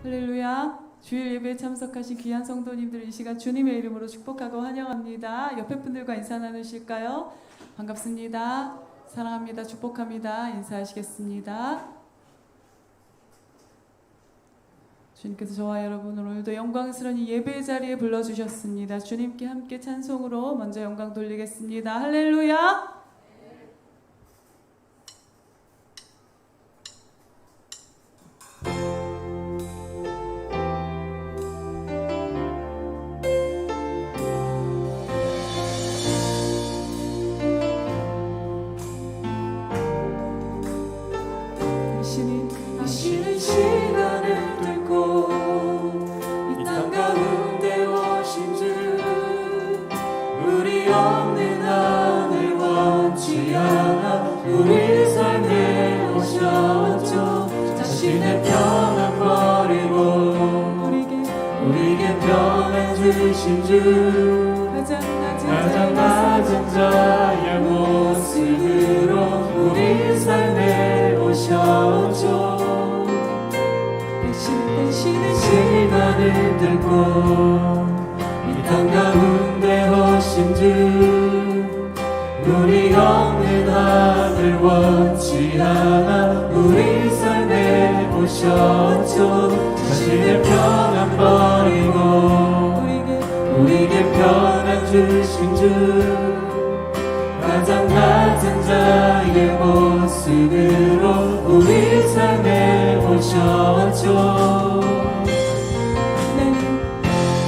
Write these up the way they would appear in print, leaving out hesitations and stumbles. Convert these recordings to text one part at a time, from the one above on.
할렐루야. 주일 예배에 참석하신 귀한 성도님들 이 시간 주님의 이름으로 축복하고 환영합니다. 옆에 분들과 인사 나누실까요? 반갑습니다. 사랑합니다. 축복합니다. 인사하시겠습니다. 주님께서 저와 여러분을 오늘도 영광스러운 이 예배의 자리에 불러주셨습니다. 주님께 함께 찬송으로 먼저 영광 돌리겠습니다. 할렐루야. 당신은 시간을 뚫고 이 땅 가운데 오신 주, 우리 없는 하늘 원치 않아 우리 삶에 오셨죠. 자신의 평안 버리고 우리에게 평안 주신 주, 가장 낮은 자의 모습으로 우리 삶에 오셨죠. 대신에 시간을 뚫고 이 땅 가운데 오신 주, 우리 없는 하늘 원치 않아 우리 삶에 오셨죠. 자신의 평안 버리고 우리에게 평안 주신 주, 가장 낮은 자의 모습으로 우리 삶에 오셨죠.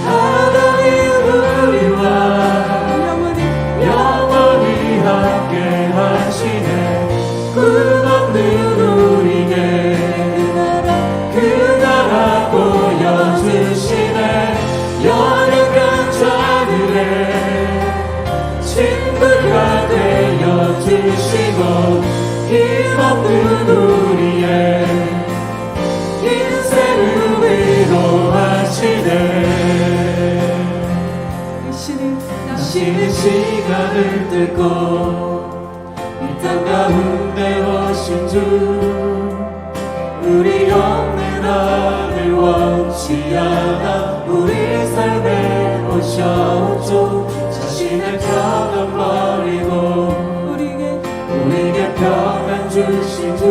하나님 우리와 영원히 함께 하시네. 끝없는 우리에게 그 나라 보여주시네. 연약한 자들의 친구가 되어주시고 힘없는 우리의 인생을 위로하시네. 당신은 시간을 뚫고 이 땅 가운데 오신 주, 우리 없는 하늘 원치 않아 우리 삶에 오셨죠. 자신의 평안 버리고 우리에게 평안 주신 주,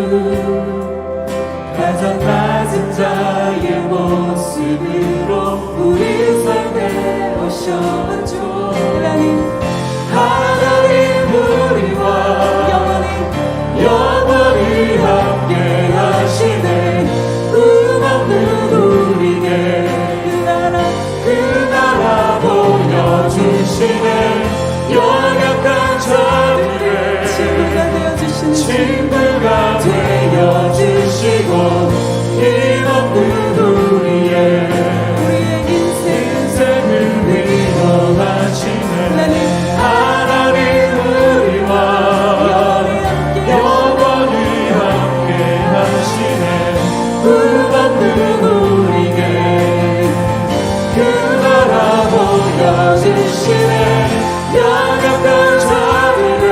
가장 낮은 자의 모습으로 우리 삶에 오셨죠. 하나님 우리와 영원히 함께 하시네. 꿈없는 우리에게 그 나라 보여주시네. 연약한 자들의 친구가 되어주시고 힘없는 우리의 인생을 위로하시네. 하나님 우리와 영원히 함께 하시네. 꿈없는 우리에게 그 나라 보여주시네. 연약한 자들의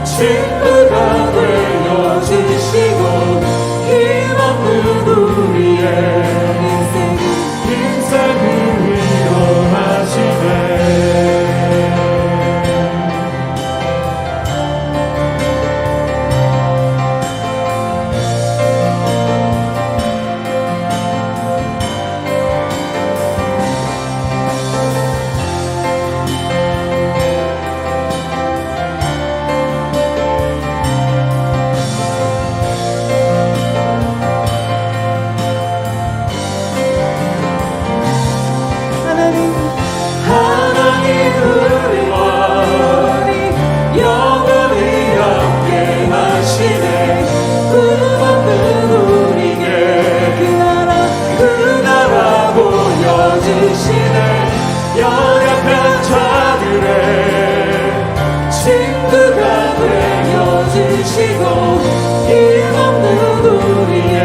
친구가 되어주시고 힘없는 우리의 인생을 위로하시네. 연약한 자들의 친구가 되어주시고 힘없는 우리의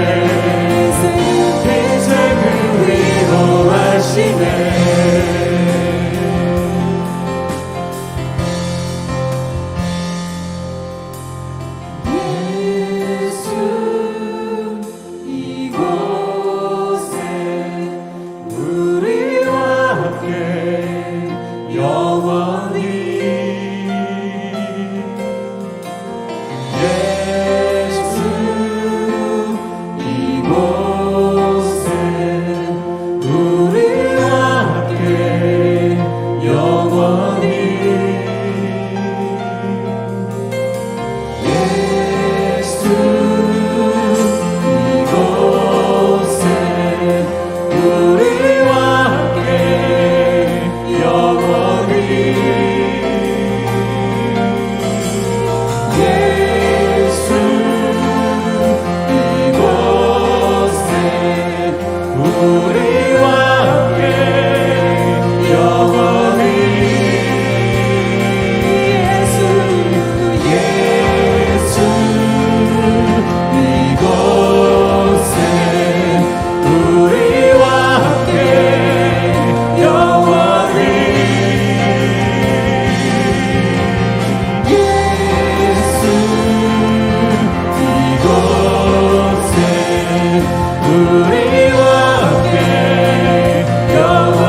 인생을 위로하시네. 예수 이곳 우리와 함께 영원히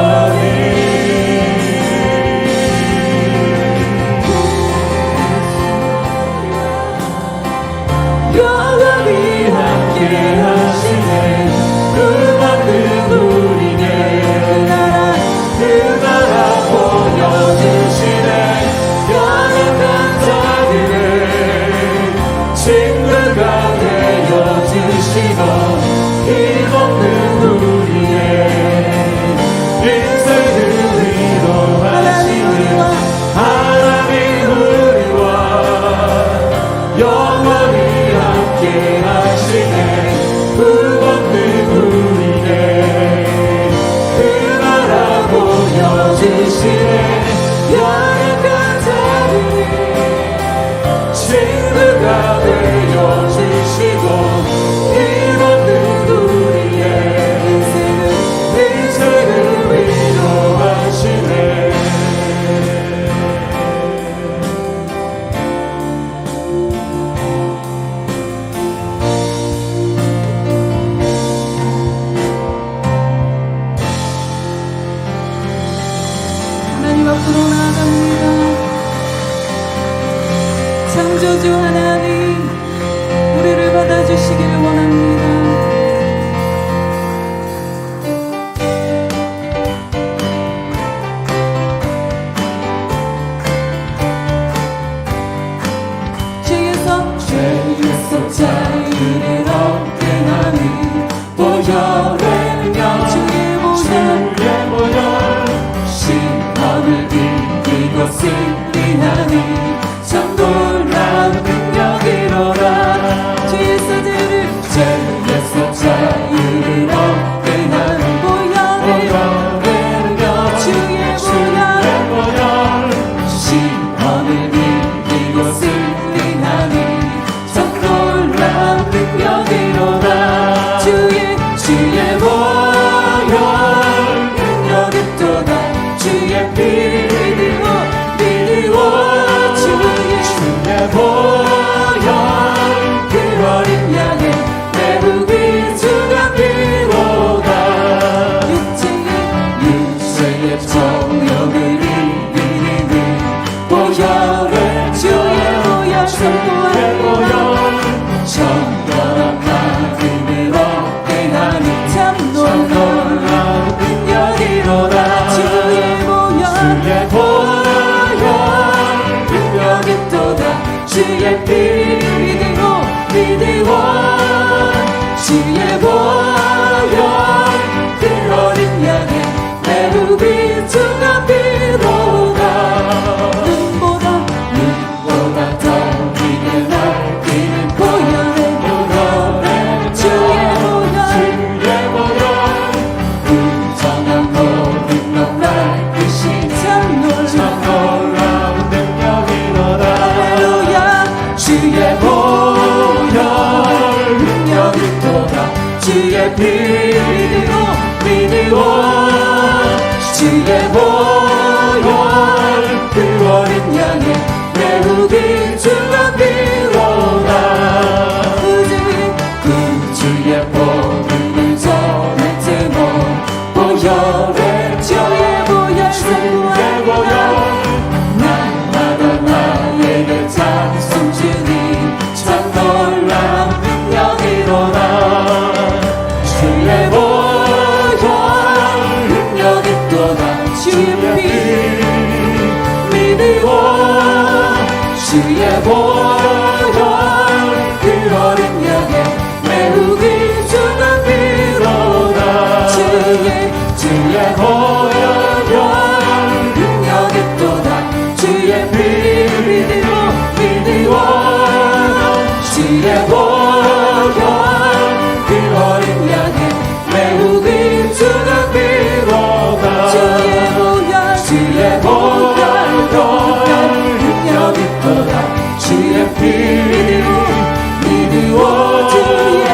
함께 하시네. 그 만든 우리에게 그 나라 보여주시네. 연약한 자들의 친구가 되어주시고 힘없는 우리의 인생을 위로하시네. 하나님 우리와 영원히 함께 하시네. 그 없는 우리의 그 나라 보여주시네. 연약한 자들의 친구가 되어주시고 힘없는 우리의 인생을 위로하시네. 하나님 앞으로 나아갑니다. 창조주 하나님, 우리를 받아주시기를 원합니다. 죄에서 자유를 얻게 하는 보혈의 능력, 주의 보혈 시험을 이기고 승리하는 참 놀라운 능력이로라. 죄에서 자유를 얻게 하는 보혈의 능력, 주의 보혈 시험을 이기고 승리하는 참 놀라운 능력이로라. 주의 보혈 능력이 또다. 주의 피 주의 보혈 그 어린 양의 매우 귀중한 피로다. 육체의 정욕을 이기는 보혈을 주의 보혈 정결한 마음을 얻게 하는 참 놀라운 능력이로다. 주의 보혈 능력이 또다. 주의 피 믿으오 주의 보혈 그 어린 양의 매우 귀중한 피로다. 눈보다 더 크게 날뛰는 보혈의 주의 보혈 부정한 모든 것 날뛰신 참 놀라운 능력이로다. 할렐루야. 주의 보혈 능력이 또다. 주의 피 믿으오 주의 보혈 그 어린 양의 매우 귀중한 피로다. 주의 복음을 전할 때모 보혈의 주의 보혈 날마다 나에게 찬송 주니 참 놀라운 능력이로다. 주의 보혈 능력이 또다. 주의 피 믿으오 주의 보혈 그 어린 양의 매우 귀중한 피로다. 주의 보혈 능력이 또다. 주의 피 믿으오 주의 보혈 그 어린 양의 매우 귀중한 피로다. 주의 보혈 능력이 또다. 주의 피 믿으오 주의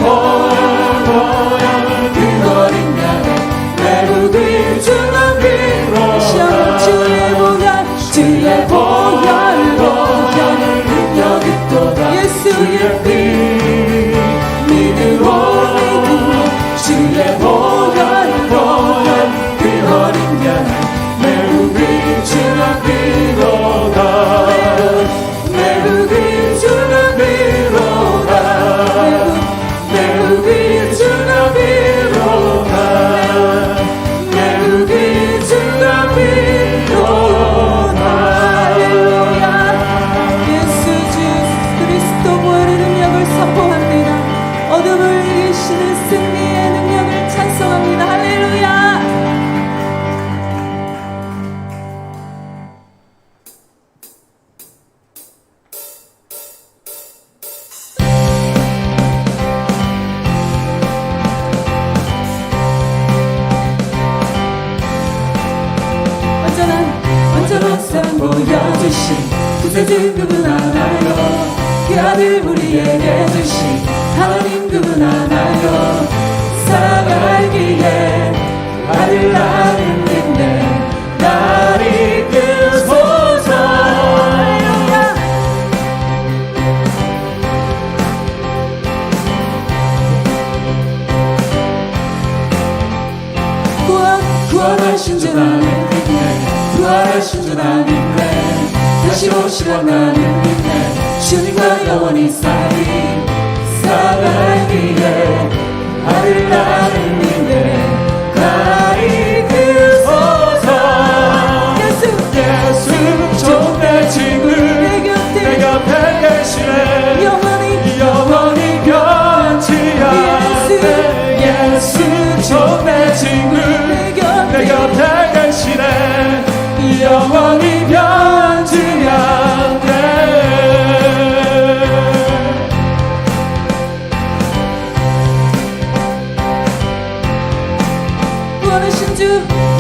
보혈 그 어린 양의 남겨주신 구세주 그분 하나요 그 아들 우리에게 주신 하나님 그분 하나요 살아가기에 아들 나를 믿네 날 이끄소서 구원하신 주 나는 믿네 부활하신 주 나는 믿네 다시 오실 왕 나는 믿네 주님과 영원히 살아가기에 아들 나를 믿네 날 이끄소서 예수 좋은 내 친구 내 곁에 계시네 영원히 변치 않네 예수 좋은 내 친구 내 곁에 계시네 영원히 변치 않네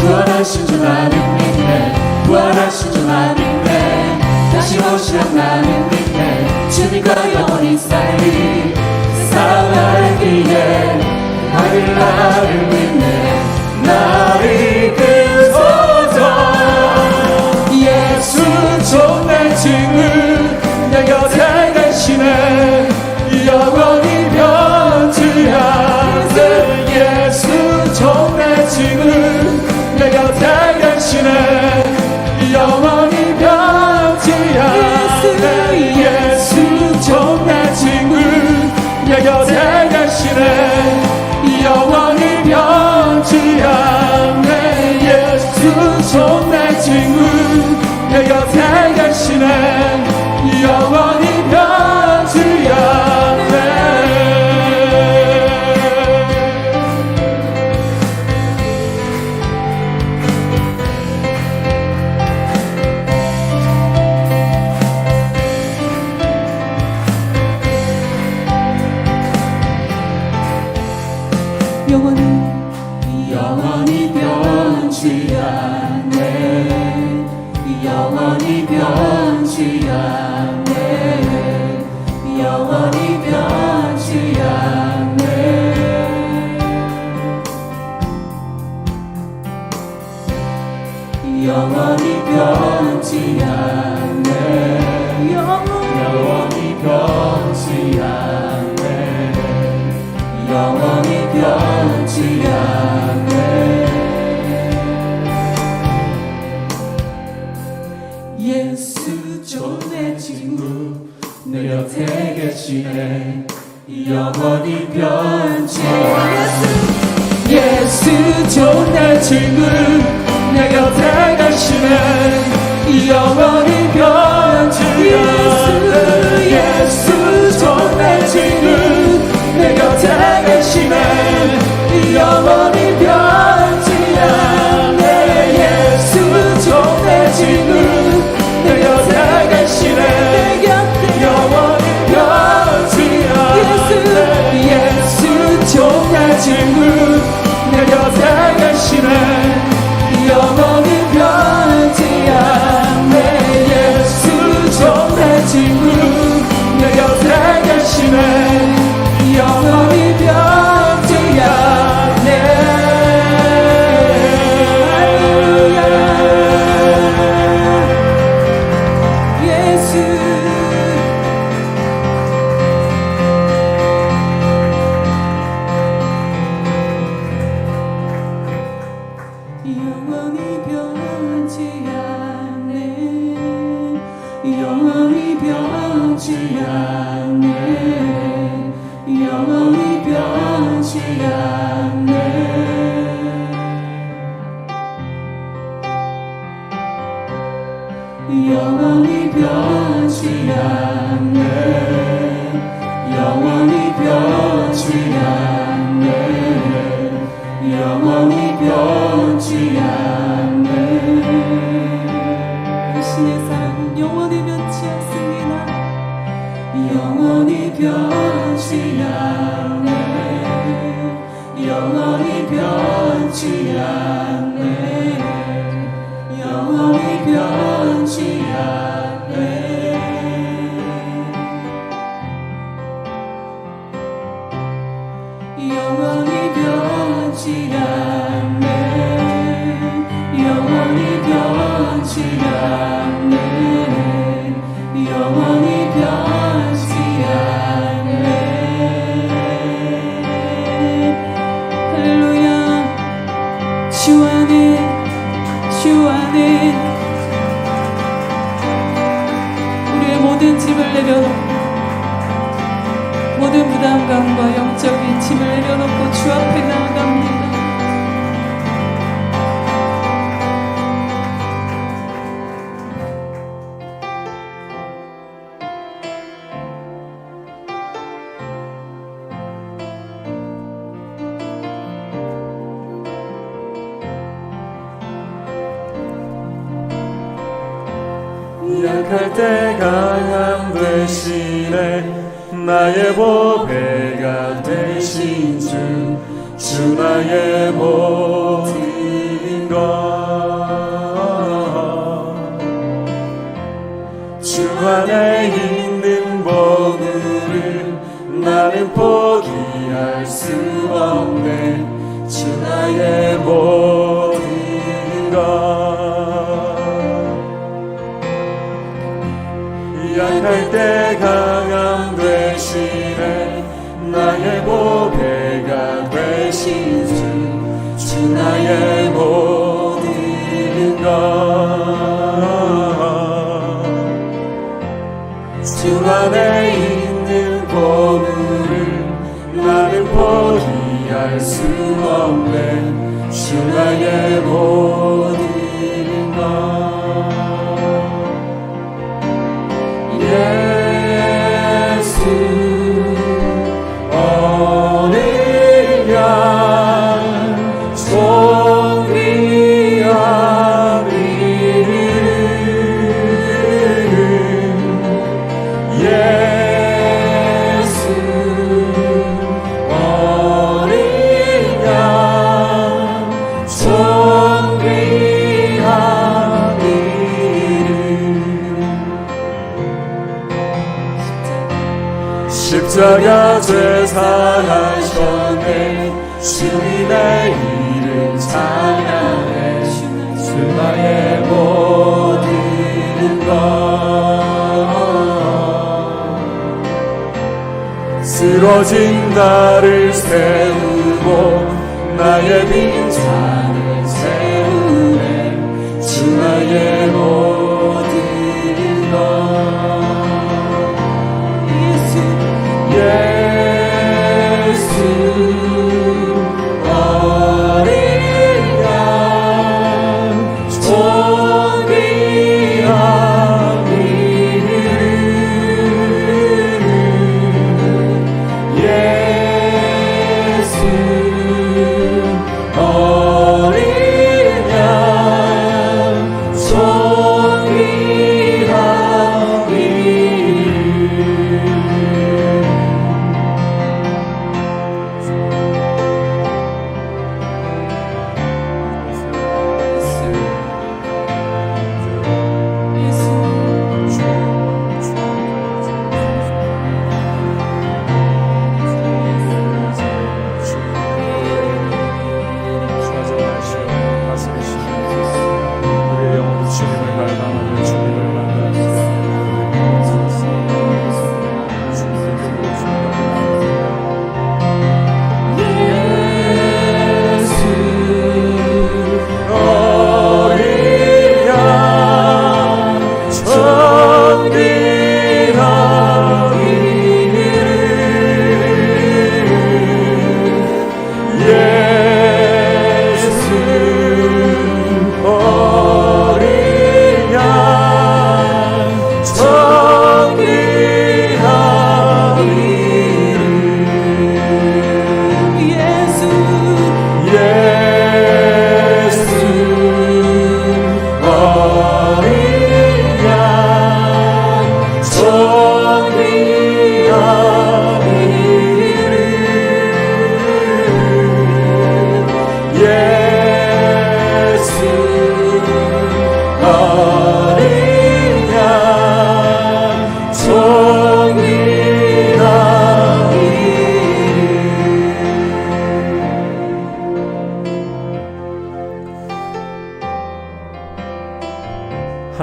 구원하신 주 나는 믿네 부활하신 주 나는 믿네 다시 오실 나는 믿네 주님과 영원히 살아가기에 아들 나를 믿네 날 이끄소서 예수 좋은 내 친구 내 곁에 계시네 영원히 변치 않네 예수 좋은 내 친구 내 곁에 계시네 영원히 변치 않네 예수 좋은 내 친구 내 곁에 계시네 영원히 변치 않네 예수 좋은 내 친구 내 곁에 계시네 영원히 변치 않네 영원히 변치 않네 영원히 변치 않네 영원히 변치 않네 영원히 변치 않네 영원히 변치 않네 영원히 변치 않네 예수 좋은 내 친구 내 곁에 계시네 영원히 변치 않네 예수 좋은 내 친구 내 곁에 계시네 영원히 변치 않네 예수 좋은 내 친구 내 곁에 계시네 영원히 변치 않네 예수 좋은 내 친구 내 곁에 계시네 영원히 변치 않네 예수 좋은 내 친구 내 곁에 계시네 영원히 변치 않네 예수 좋은 내 친구 내 곁에 계시네 영원히 변치 않네 예수 영원히 변치 않네 영원히 변치 않네 영원히 변치 않네 영원히 변치 않네 영원히 변치 않네 영원히 변치 않네 당신의 사랑은 영원히 변치 않습니다 영원히 변치 않네 영원히 변치 않네 영원히 변치 않네 영원히 변치 않네 영원히 변치 않네 영원히 변치 않네 할렐루야 주 안에 우리의 모든 짐을 내려놓고 모든 부담감과 영적인 짐을 내려놓고 주 앞에 나아갑니다. 약할 때 강함 되시네 나의 보배가 되신 주 나의 모든 것주 안에 있는 보물을 나는 포기할 수 없네 주 나의 모든 것 약할 때 강함 되시네 나의 보배가 되신 주 나의 모든 것주 안에 있는 보물을 나는 포기할 수 없네 주 나의 모든 것 예수 어느 양 존귀한 이름 예수 어느 양 존귀한 십자가 제사하셨네 주님의 이름 찬양해 주 나의 모든 것 쓰러진 나를 세우고 나의 빈잔을 채우네 주 나의 모든 것 예수 어린 양 존귀한 이름 예수 어린 양 존귀한 이름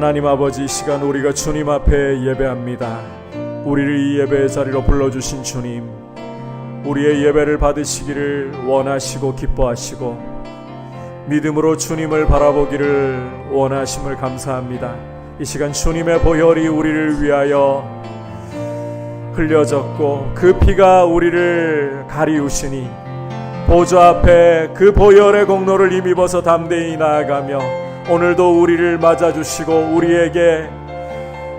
하나님 아버지, 이 시간 우리가 주님 앞에 예배합니다. 우리를 이 예배의 자리로 불러주신 주님, 우리의 예배를 받으시기를 원하시고 기뻐하시고 믿음으로 주님을 바라보기를 원하심을 감사합니다. 이 시간 주님의 보혈이 우리를 위하여 흘려졌고 그 피가 우리를 가리우시니 보좌 앞에 그 보혈의 공로를 힘입어서 담대히 나아가며 오늘도 우리를 맞아주시고 우리에게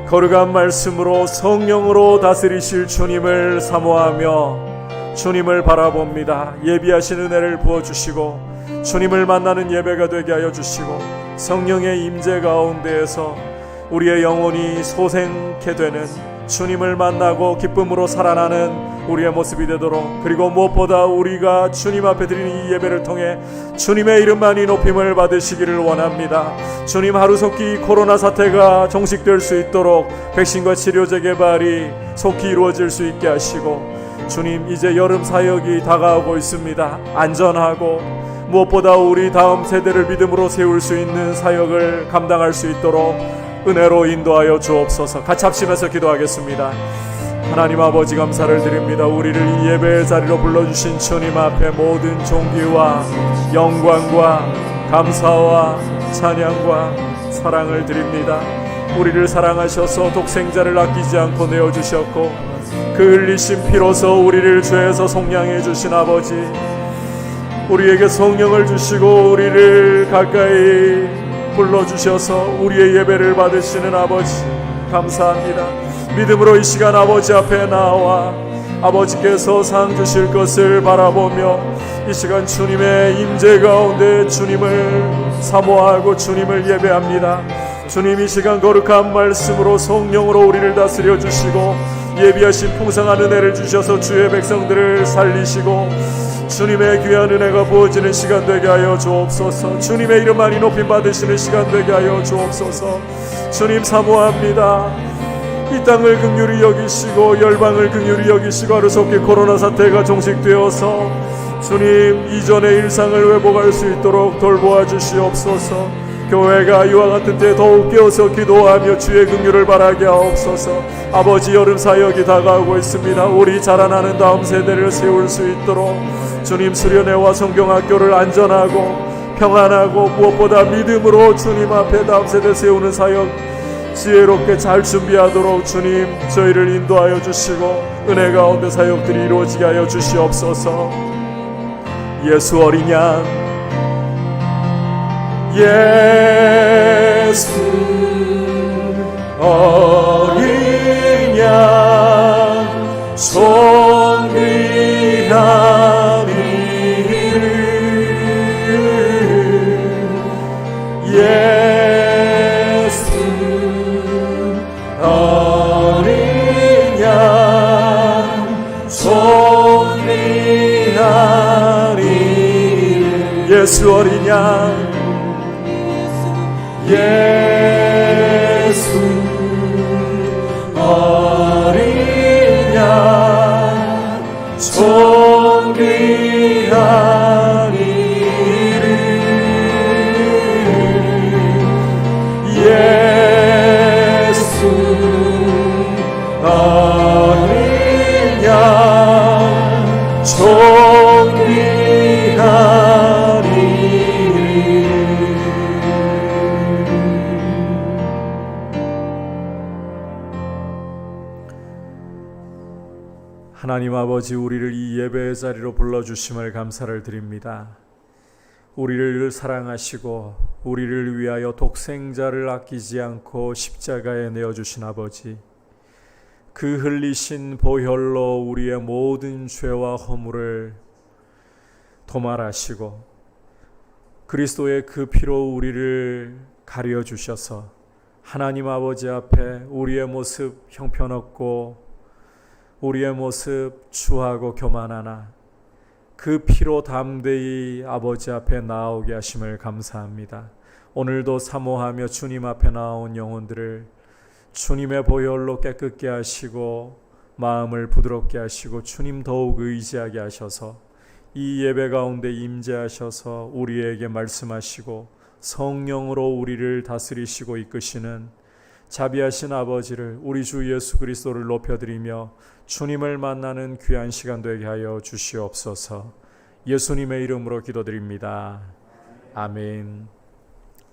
거룩한 말씀으로 성령으로 다스리실 주님을 사모하며 주님을 바라봅니다. 예비하신 은혜를 부어주시고 주님을 만나는 예배가 되게 하여 주시고 성령의 임재 가운데에서 우리의 영혼이 소생케 되는 주님을 만나고 기쁨으로 살아나는 우리의 모습이 되도록, 그리고 무엇보다 우리가 주님 앞에 드리는 이 예배를 통해 주님의 이름만이 높임을 받으시기를 원합니다. 주님, 하루속히 코로나 사태가 종식될 수 있도록 백신과 치료제 개발이 속히 이루어질 수 있게 하시고, 주님, 이제 여름 사역이 다가오고 있습니다. 안전하고 무엇보다 우리 다음 세대를 믿음으로 세울 수 있는 사역을 감당할 수 있도록 은혜로 인도하여 주옵소서. 같이 합심해서 기도하겠습니다. 하나님 아버지, 감사를 드립니다. 우리를 이 예배의 자리로 불러주신 주님 앞에 모든 존귀와 영광과 감사와 찬양과 사랑을 드립니다. 우리를 사랑하셔서 독생자를 아끼지 않고 내어주셨고 그 흘리신 피로서 우리를 죄에서 속량해 주신 아버지, 우리에게 성령을 주시고 우리를 가까이 불러주셔서 우리의 예배를 받으시는 아버지, 감사합니다. 믿음으로 이 시간 아버지 앞에 나와 아버지께서 상 주실 것을 바라보며 이 시간 주님의 임재 가운데 주님을 사모하고 주님을 예배합니다. 주님, 이 시간 거룩한 말씀으로 성령으로 우리를 다스려 주시고 예비하신 풍성한 은혜를 주셔서 주의 백성들을 살리시고 주님의 귀한 은혜가 부어지는 시간 되게 하여 주옵소서. 주님의 이름만이 높임 받으시는 시간 되게 하여 주옵소서. 주님, 사모합니다. 이 땅을 긍휼히 여기시고 열방을 긍휼히 여기시고 하루속히 코로나 사태가 종식되어서 주님, 이전의 일상을 회복할 수 있도록 돌보아 주시옵소서. 교회가 이와 같은 때 더욱 깨어서 기도하며 주의 긍휼을 바라게 하옵소서. 아버지, 여름 사역이 다가오고 있습니다. 우리 자라나는 다음 세대를 세울 수 있도록 주님, 수련회와 성경학교를 안전하고 평안하고 무엇보다 믿음으로 주님 앞에 다음 세대 세우는 사역 지혜롭게 잘 준비하도록 주님, 저희를 인도하여 주시고 은혜 가운데 사역들이 이루어지게 하여 주시옵소서. 예수 어린 양, 예수 어린 양, 존귀한 이름, 예수 어린 양, 존귀한 이름, 예수 어린 양, 예수 어린 양, 존귀한 이름, 예수 어린 양, 존귀한 하나님 아버지, 우리를 이 예배의 자리로 불러주심을 감사를 드립니다. 우리를 사랑하시고 우리를 위하여 독생자를 아끼지 않고 십자가에 내어주신 아버지, 그 흘리신 보혈로 우리의 모든 죄와 허물을 도말하시고 그리스도의 그 피로 우리를 가려주셔서 하나님 아버지 앞에 우리의 모습 형편없고 우리의 모습 추하고 교만하나 그 피로 담대히 아버지 앞에 나오게 하심을 감사합니다. 오늘도 사모하며 주님 앞에 나온 영혼들을 주님의 보혈로 깨끗게 하시고 마음을 부드럽게 하시고 주님 더욱 의지하게 하셔서 이 예배 가운데 임재하셔서 우리에게 말씀하시고 성령으로 우리를 다스리시고 이끄시는 자비하신 아버지를, 우리 주 예수 그리스도를 높여드리며 주님을 만나는 귀한 시간 되게 하여 주시옵소서. 예수님의 이름으로 기도드립니다. 아멘.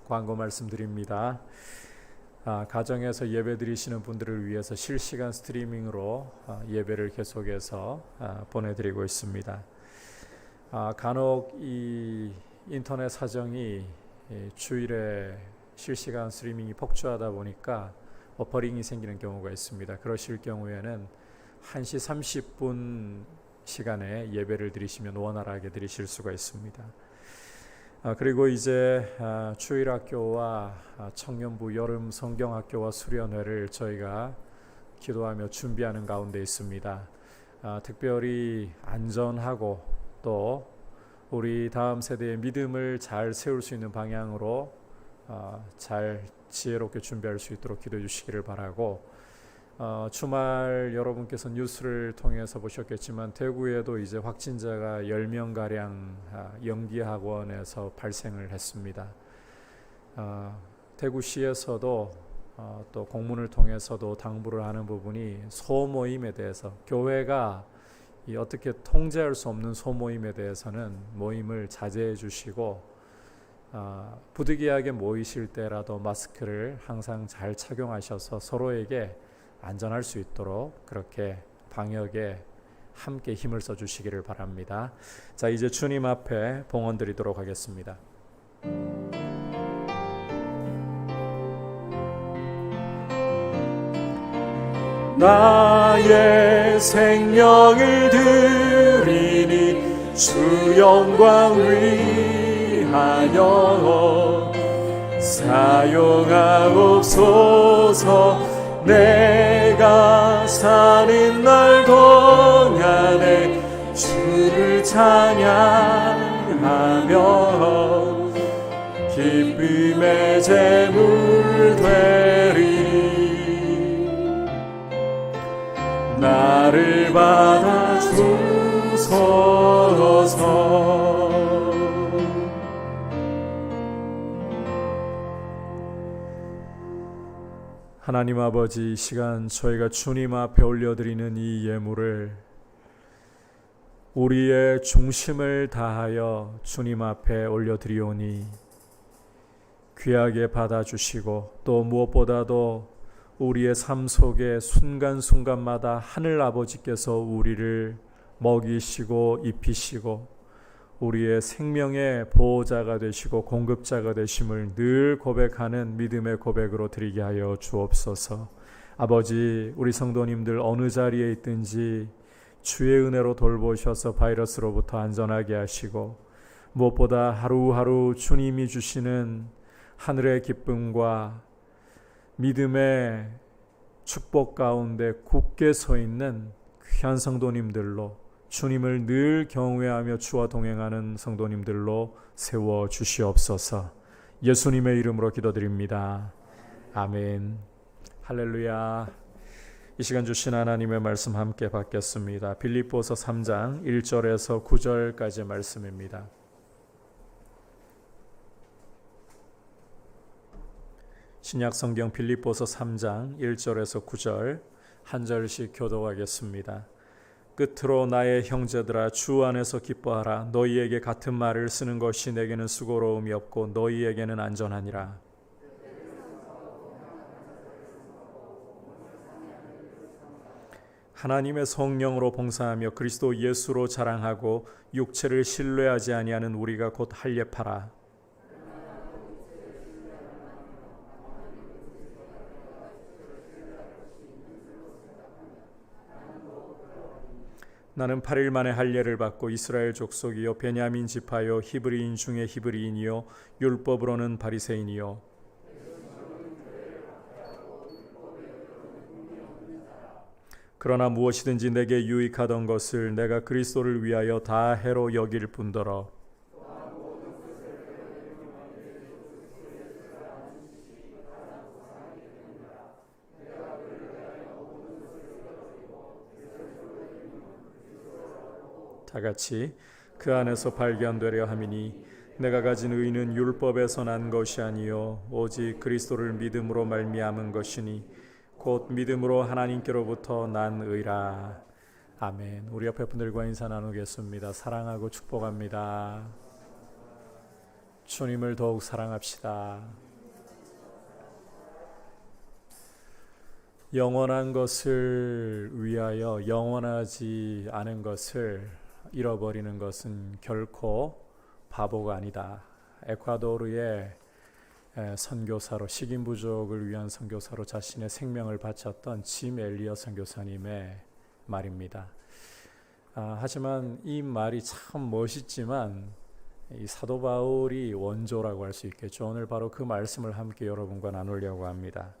광고 말씀드립니다. 가정에서 예배 드리시는 분들을 위해서 실시간 스트리밍으로 예배를 계속해서 보내드리고 있습니다. 간혹 이 인터넷 사정이 주일에 실시간 스트리밍이 폭주하다 보니까 버퍼링이 생기는 경우가 있습니다. 그러실 경우에는 1시 30분 시간에 예배를 드리시면 원활하게 드리실 수가 있습니다. 그리고 이제 주일학교와 청년부 여름 성경학교와 수련회를 저희가 기도하며 준비하는 가운데 있습니다. 특별히 안전하고 또 우리 다음 세대의 믿음을 잘 세울 수 있는 방향으로 잘 지혜롭게 준비할 수 있도록 기도해 주시기를 바라고, 주말 여러분께서 뉴스를 통해서 보셨겠지만 대구에도 이제 확진자가 10명가량 영기학원에서 발생을 했습니다. 대구시에서도 또 공문을 통해서도 당부를 하는 부분이 소모임에 대해서, 교회가 어떻게 통제할 수 없는 소모임에 대해서는 모임을 자제해 주시고, 부득이하게 모이실 때라도 마스크를 항상 잘 착용하셔서 서로에게 안전할 수 있도록 그렇게 방역에 함께 힘을 써 주시기를 바랍니다. 자, 이제 주님 앞에 봉헌 드리도록 하겠습니다. 나의 생명을 드리니 주 영광 위하여 사용하옵소서. 내가 사는 날 동안에 주를 찬양하며 기쁨의 제물 되리. 나를 받아 주소서. 하나님 아버지, 이 시간 저희가 주님 앞에 올려드리는 이 예물을 우리의 중심을 다하여 주님 앞에 올려드리오니 귀하게 받아주시고, 또 무엇보다도 우리의 삶 속에 순간순간마다 하늘 아버지께서 우리를 먹이시고 입히시고 우리의 생명의 보호자가 되시고 공급자가 되심을 늘 고백하는 믿음의 고백으로 드리게 하여 주옵소서. 아버지, 우리 성도님들 어느 자리에 있든지 주의 은혜로 돌보셔서 바이러스로부터 안전하게 하시고, 무엇보다 하루하루 주님이 주시는 하늘의 기쁨과 믿음의 축복 가운데 굳게 서 있는 귀한 성도님들로, 주님을 늘 경외하며 주와 동행하는 성도님들로 세워 주시옵소서. 예수님의 이름으로 기도드립니다. 아멘. 할렐루야. 이 시간 주신 하나님의 말씀 함께 받겠습니다. 빌립보서 3장 1절에서 9절까지 말씀입니다. 신약 성경 빌립보서 3장 1절에서 9절 한 절씩 교독하겠습니다. 끝으로 나의 형제들아, 주 안에서 기뻐하라. 너희에게 같은 말을 쓰는 것이 내게는 수고로움이 없고 너희에게는 안전하니라. 하나님의 성령으로 봉사하며 그리스도 예수로 자랑하고 육체를 신뢰하지 아니하는 우리가 곧 할례파라. 나는 8일 만에 할례를 받고 이스라엘 족속이요 베냐민 지파요 히브리인 중에 히브리인이요 율법으로는 바리새인이요 그러나 무엇이든지 내게 유익하던 것을 내가 그리스도를 위하여 다 해로 여길 뿐더러 다 같이 그 안에서 발견되려 함이니 내가 가진 의는 율법에서 난 것이 아니요 오직 그리스도를 믿음으로 말미암은 것이니 곧 믿음으로 하나님께로부터 난 의라. 아멘. 우리 옆에 분들과 인사 나누겠습니다. 사랑하고 축복합니다. 주님을 더욱 사랑합시다. 영원한 것을 위하여 영원하지 않은 것을 잃어버리는 것은 결코 바보가 아니다. 에콰도르의 선교사로, 식인 부족을 위한 선교사로 자신의 생명을 바쳤던 짐 엘리엇 선교사님의 말입니다. 하지만 이 말이 참 멋있지만 이 사도 바울이 원조라고 할 수 있겠죠. 오늘 바로 그 말씀을 함께 여러분과 나누려고 합니다.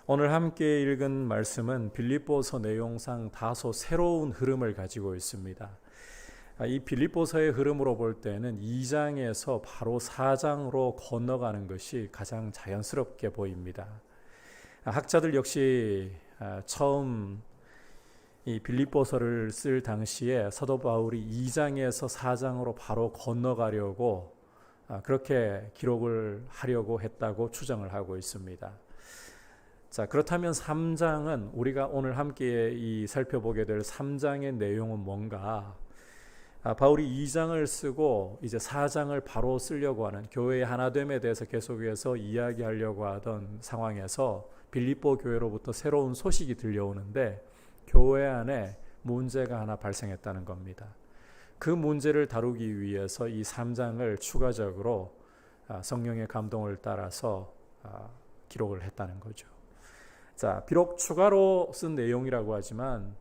오늘 함께 읽은 말씀은 빌립보서 내용상 다소 새로운 흐름을 가지고 있습니다. 이 빌립보서의 흐름으로 볼 때는 2장에서 바로 4장으로 건너가는 것이 가장 자연스럽게 보입니다. 학자들 역시 처음 이 빌립보서를 쓸 당시에 사도 바울이 2장에서 4장으로 바로 건너가려고 그렇게 기록을 하려고 했다고 추정을 하고 있습니다. 자, 그렇다면 3장은 우리가 오늘 함께 살펴보게 될 3장의 내용은 뭔가? 바울이 2장을 쓰고 이제 4장을 바로 쓰려고 하는, 교회의 하나됨에 대해서 계속해서 이야기하려고 하던 상황에서 빌립보 교회로부터 새로운 소식이 들려오는데 교회 안에 문제가 하나 발생했다는 겁니다. 그 문제를 다루기 위해서 이 3장을 추가적으로 성령의 감동을 따라서 기록을 했다는 거죠. 자, 비록 추가로 쓴 내용이라고 하지만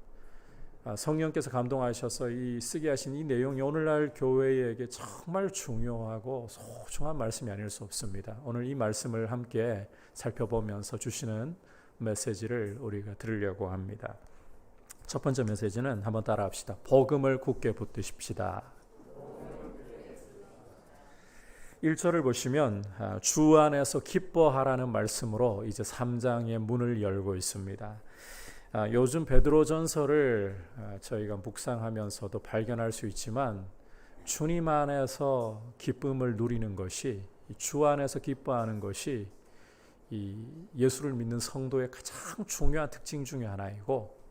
성령께서 감동하셔서 쓰게 하신 이 내용이 오늘날 교회에게 정말 중요하고 소중한 말씀이 아닐 수 없습니다. 오늘 이 말씀을 함께 살펴보면서 주시는 메시지를 우리가 들으려고 합니다. 첫 번째 메시지는 한번 따라합시다. 복음을 굳게 붙드십시다. 1절을 보시면 주 안에서 기뻐하라는 말씀으로 이제 3장의 문을 열고 있습니다. 요즘 베드로전서를 저희가 묵상하면서도 발견할 수 있지만 주님 안에서 기쁨을 누리는 것이, 주 안에서 기뻐하는 것이 이 예수를 믿는 성도의 가장 중요한 특징 중에 하나이고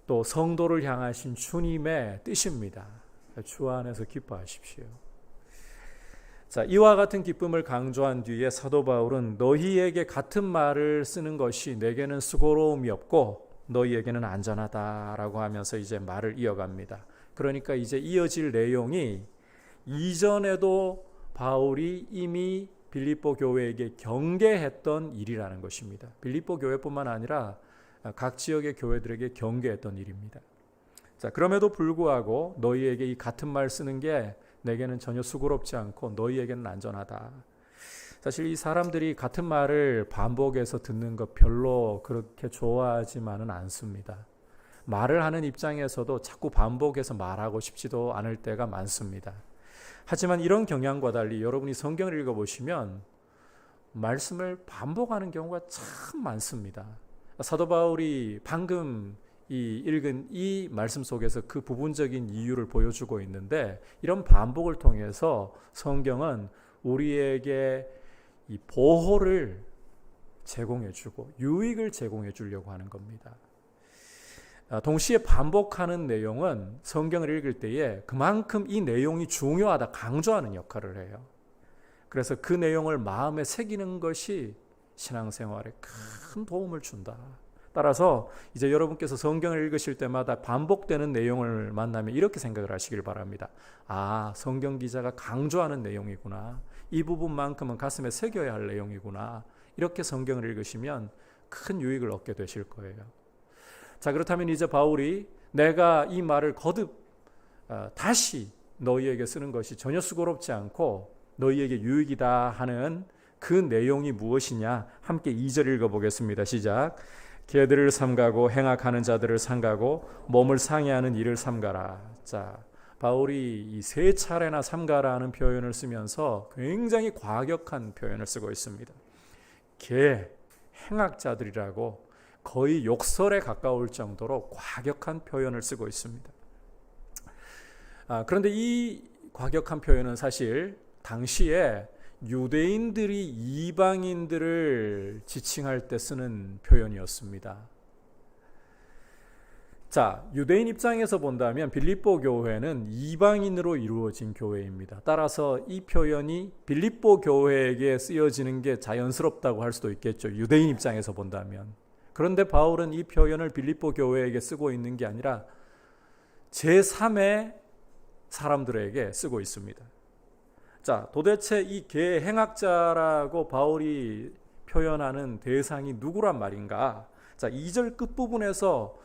또 성도를 향하신 주님의 뜻입니다. 주 안에서 기뻐하십시오. 자, 이와 같은 기쁨을 강조한 뒤에 사도 바울은 너희에게 같은 말을 쓰는 것이 내게는 수고로움이 없고 너희에게는 안전하다라고 하면서 이제 말을 이어갑니다. 그러니까 이제 이어질 내용이 이전에도 바울이 이미 빌립보 교회에게 경계했던 일이라는 것입니다. 빌립보 교회뿐만 아니라 각 지역의 교회들에게 경계했던 일입니다. 자, 그럼에도 불구하고 너희에게 이 같은 말 쓰는 게 내게는 전혀 수고롭지 않고 너희에게는 안전하다. 사실 이 사람들이 같은 말을 반복해서 듣는 것 별로 그렇게 좋아하지만은 않습니다. 말을 하는 입장에서도 자꾸 반복해서 말하고 싶지도 않을 때가 많습니다. 하지만 이런 경향과 달리 여러분이 성경을 읽어보시면 말씀을 반복하는 경우가 참 많습니다. 사도 바울이 방금 읽은 이 말씀 속에서 그 부분적인 이유를 보여주고 있는데 이런 반복을 통해서 성경은 우리에게 이 보호를 제공해주고 유익을 제공해 주려고 하는 겁니다. 동시에 반복하는 내용은 성경을 읽을 때에 그만큼 이 내용이 중요하다 강조하는 역할을 해요. 그래서 그 내용을 마음에 새기는 것이 신앙생활에 큰 도움을 준다. 따라서 이제 여러분께서 성경을 읽으실 때마다 반복되는 내용을 만나면 이렇게 생각을 하시길 바랍니다. 아, 성경 기자가 강조하는 내용이구나. 이 부분만큼은 가슴에 새겨야 할 내용이구나. 이렇게 성경을 읽으시면 큰 유익을 얻게 되실 거예요. 자, 그렇다면 이제 바울이 내가 이 말을 거듭 다시 너희에게 쓰는 것이 전혀 수고롭지 않고 너희에게 유익이다 하는 그 내용이 무엇이냐? 함께 2절 읽어보겠습니다. 시작. 개들을 삼가고 행악하는 자들을 삼가고 몸을 상해하는 일을 삼가라. 자, 바울이 이 3차례나 삼가라는 표현을 쓰면서 굉장히 과격한 표현을 쓰고 있습니다. 개, 행악자들이라고 거의 욕설에 가까울 정도로 과격한 표현을 쓰고 있습니다. 그런데 이 과격한 표현은 사실 당시에 유대인들이 이방인들을 지칭할 때 쓰는 표현이었습니다. 자, 유대인 입장에서 본다면 빌립보 교회는 이방인으로 이루어진 교회입니다. 따라서 이 표현이 빌립보 교회에게 쓰여지는 게 자연스럽다고 할 수도 있겠죠. 유대인 입장에서 본다면. 그런데 바울은 이 표현을 빌립보 교회에게 쓰고 있는 게 아니라 제3의 사람들에게 쓰고 있습니다. 자, 도대체 이 계행학자라고 바울이 표현하는 대상이 누구란 말인가? 자, 2절 끝부분에서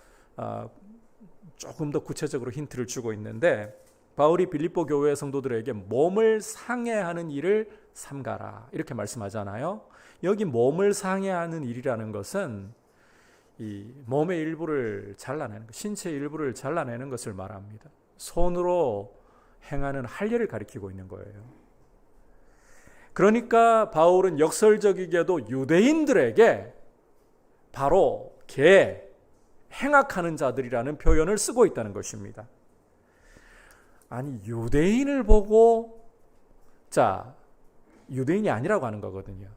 조금 더 구체적으로 힌트를 주고 있는데, 바울이 빌립보 교회 성도들에게 몸을 상해하는 일을 삼가라 이렇게 말씀하잖아요. 여기 몸을 상해하는 일이라는 것은 이 몸의 일부를 잘라내는 것, 신체의 일부를 잘라내는 것을 말합니다. 손으로 행하는 할례를 가리키고 있는 거예요. 그러니까 바울은 역설적이게도 유대인들에게 바로 행악하는 자들이라는 표현을 쓰고 있다는 것입니다. 아니, 유대인을 보고 유대인이 아니라고 하는 거거든요.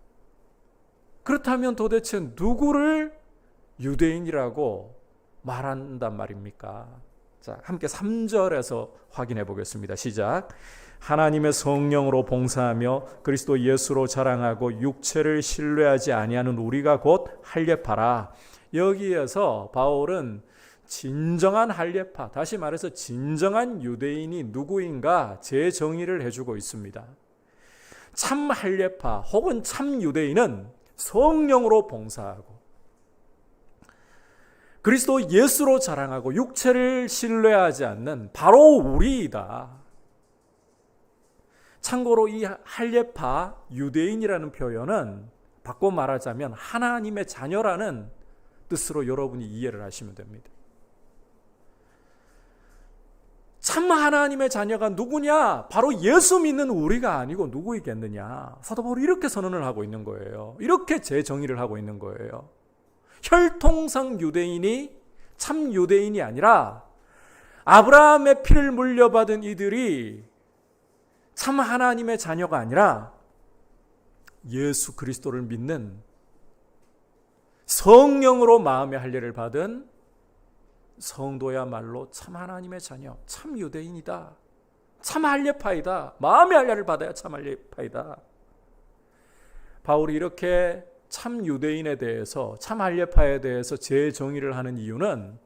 그렇다면 도대체 누구를 유대인이라고 말한단 말입니까? 자, 함께 3절에서 확인해 보겠습니다. 시작. 하나님의 성령으로 봉사하며 그리스도 예수로 자랑하고 육체를 신뢰하지 아니하는 우리가 곧 할례파라. 여기에서 바울은 진정한 할례파, 다시 말해서 진정한 유대인이 누구인가 재정의를 해주고 있습니다. 참 할례파 혹은 참 유대인은 성령으로 봉사하고 그리스도 예수로 자랑하고 육체를 신뢰하지 않는 바로 우리이다. 참고로 이 할례파, 유대인이라는 표현은 바꿔 말하자면 하나님의 자녀라는 뜻으로 여러분이 이해를 하시면 됩니다. 참 하나님의 자녀가 누구냐? 바로 예수 믿는 우리가 아니고 누구이겠느냐? 사도 바울이 이렇게 선언을 하고 있는 거예요. 이렇게 재정의를 하고 있는 거예요. 혈통상 유대인이 참 유대인이 아니라 아브라함의 피를 물려받은 이들이 참 하나님의 자녀가 아니라 예수 그리스도를 믿는 성령으로 마음의 할례를 받은 성도야말로 참 하나님의 자녀, 참 유대인이다. 참 할례파이다. 마음의 할례를 받아야 참 할례파이다. 바울이 이렇게 참 유대인에 대해서, 참 할례파에 대해서 재정의를 하는 이유는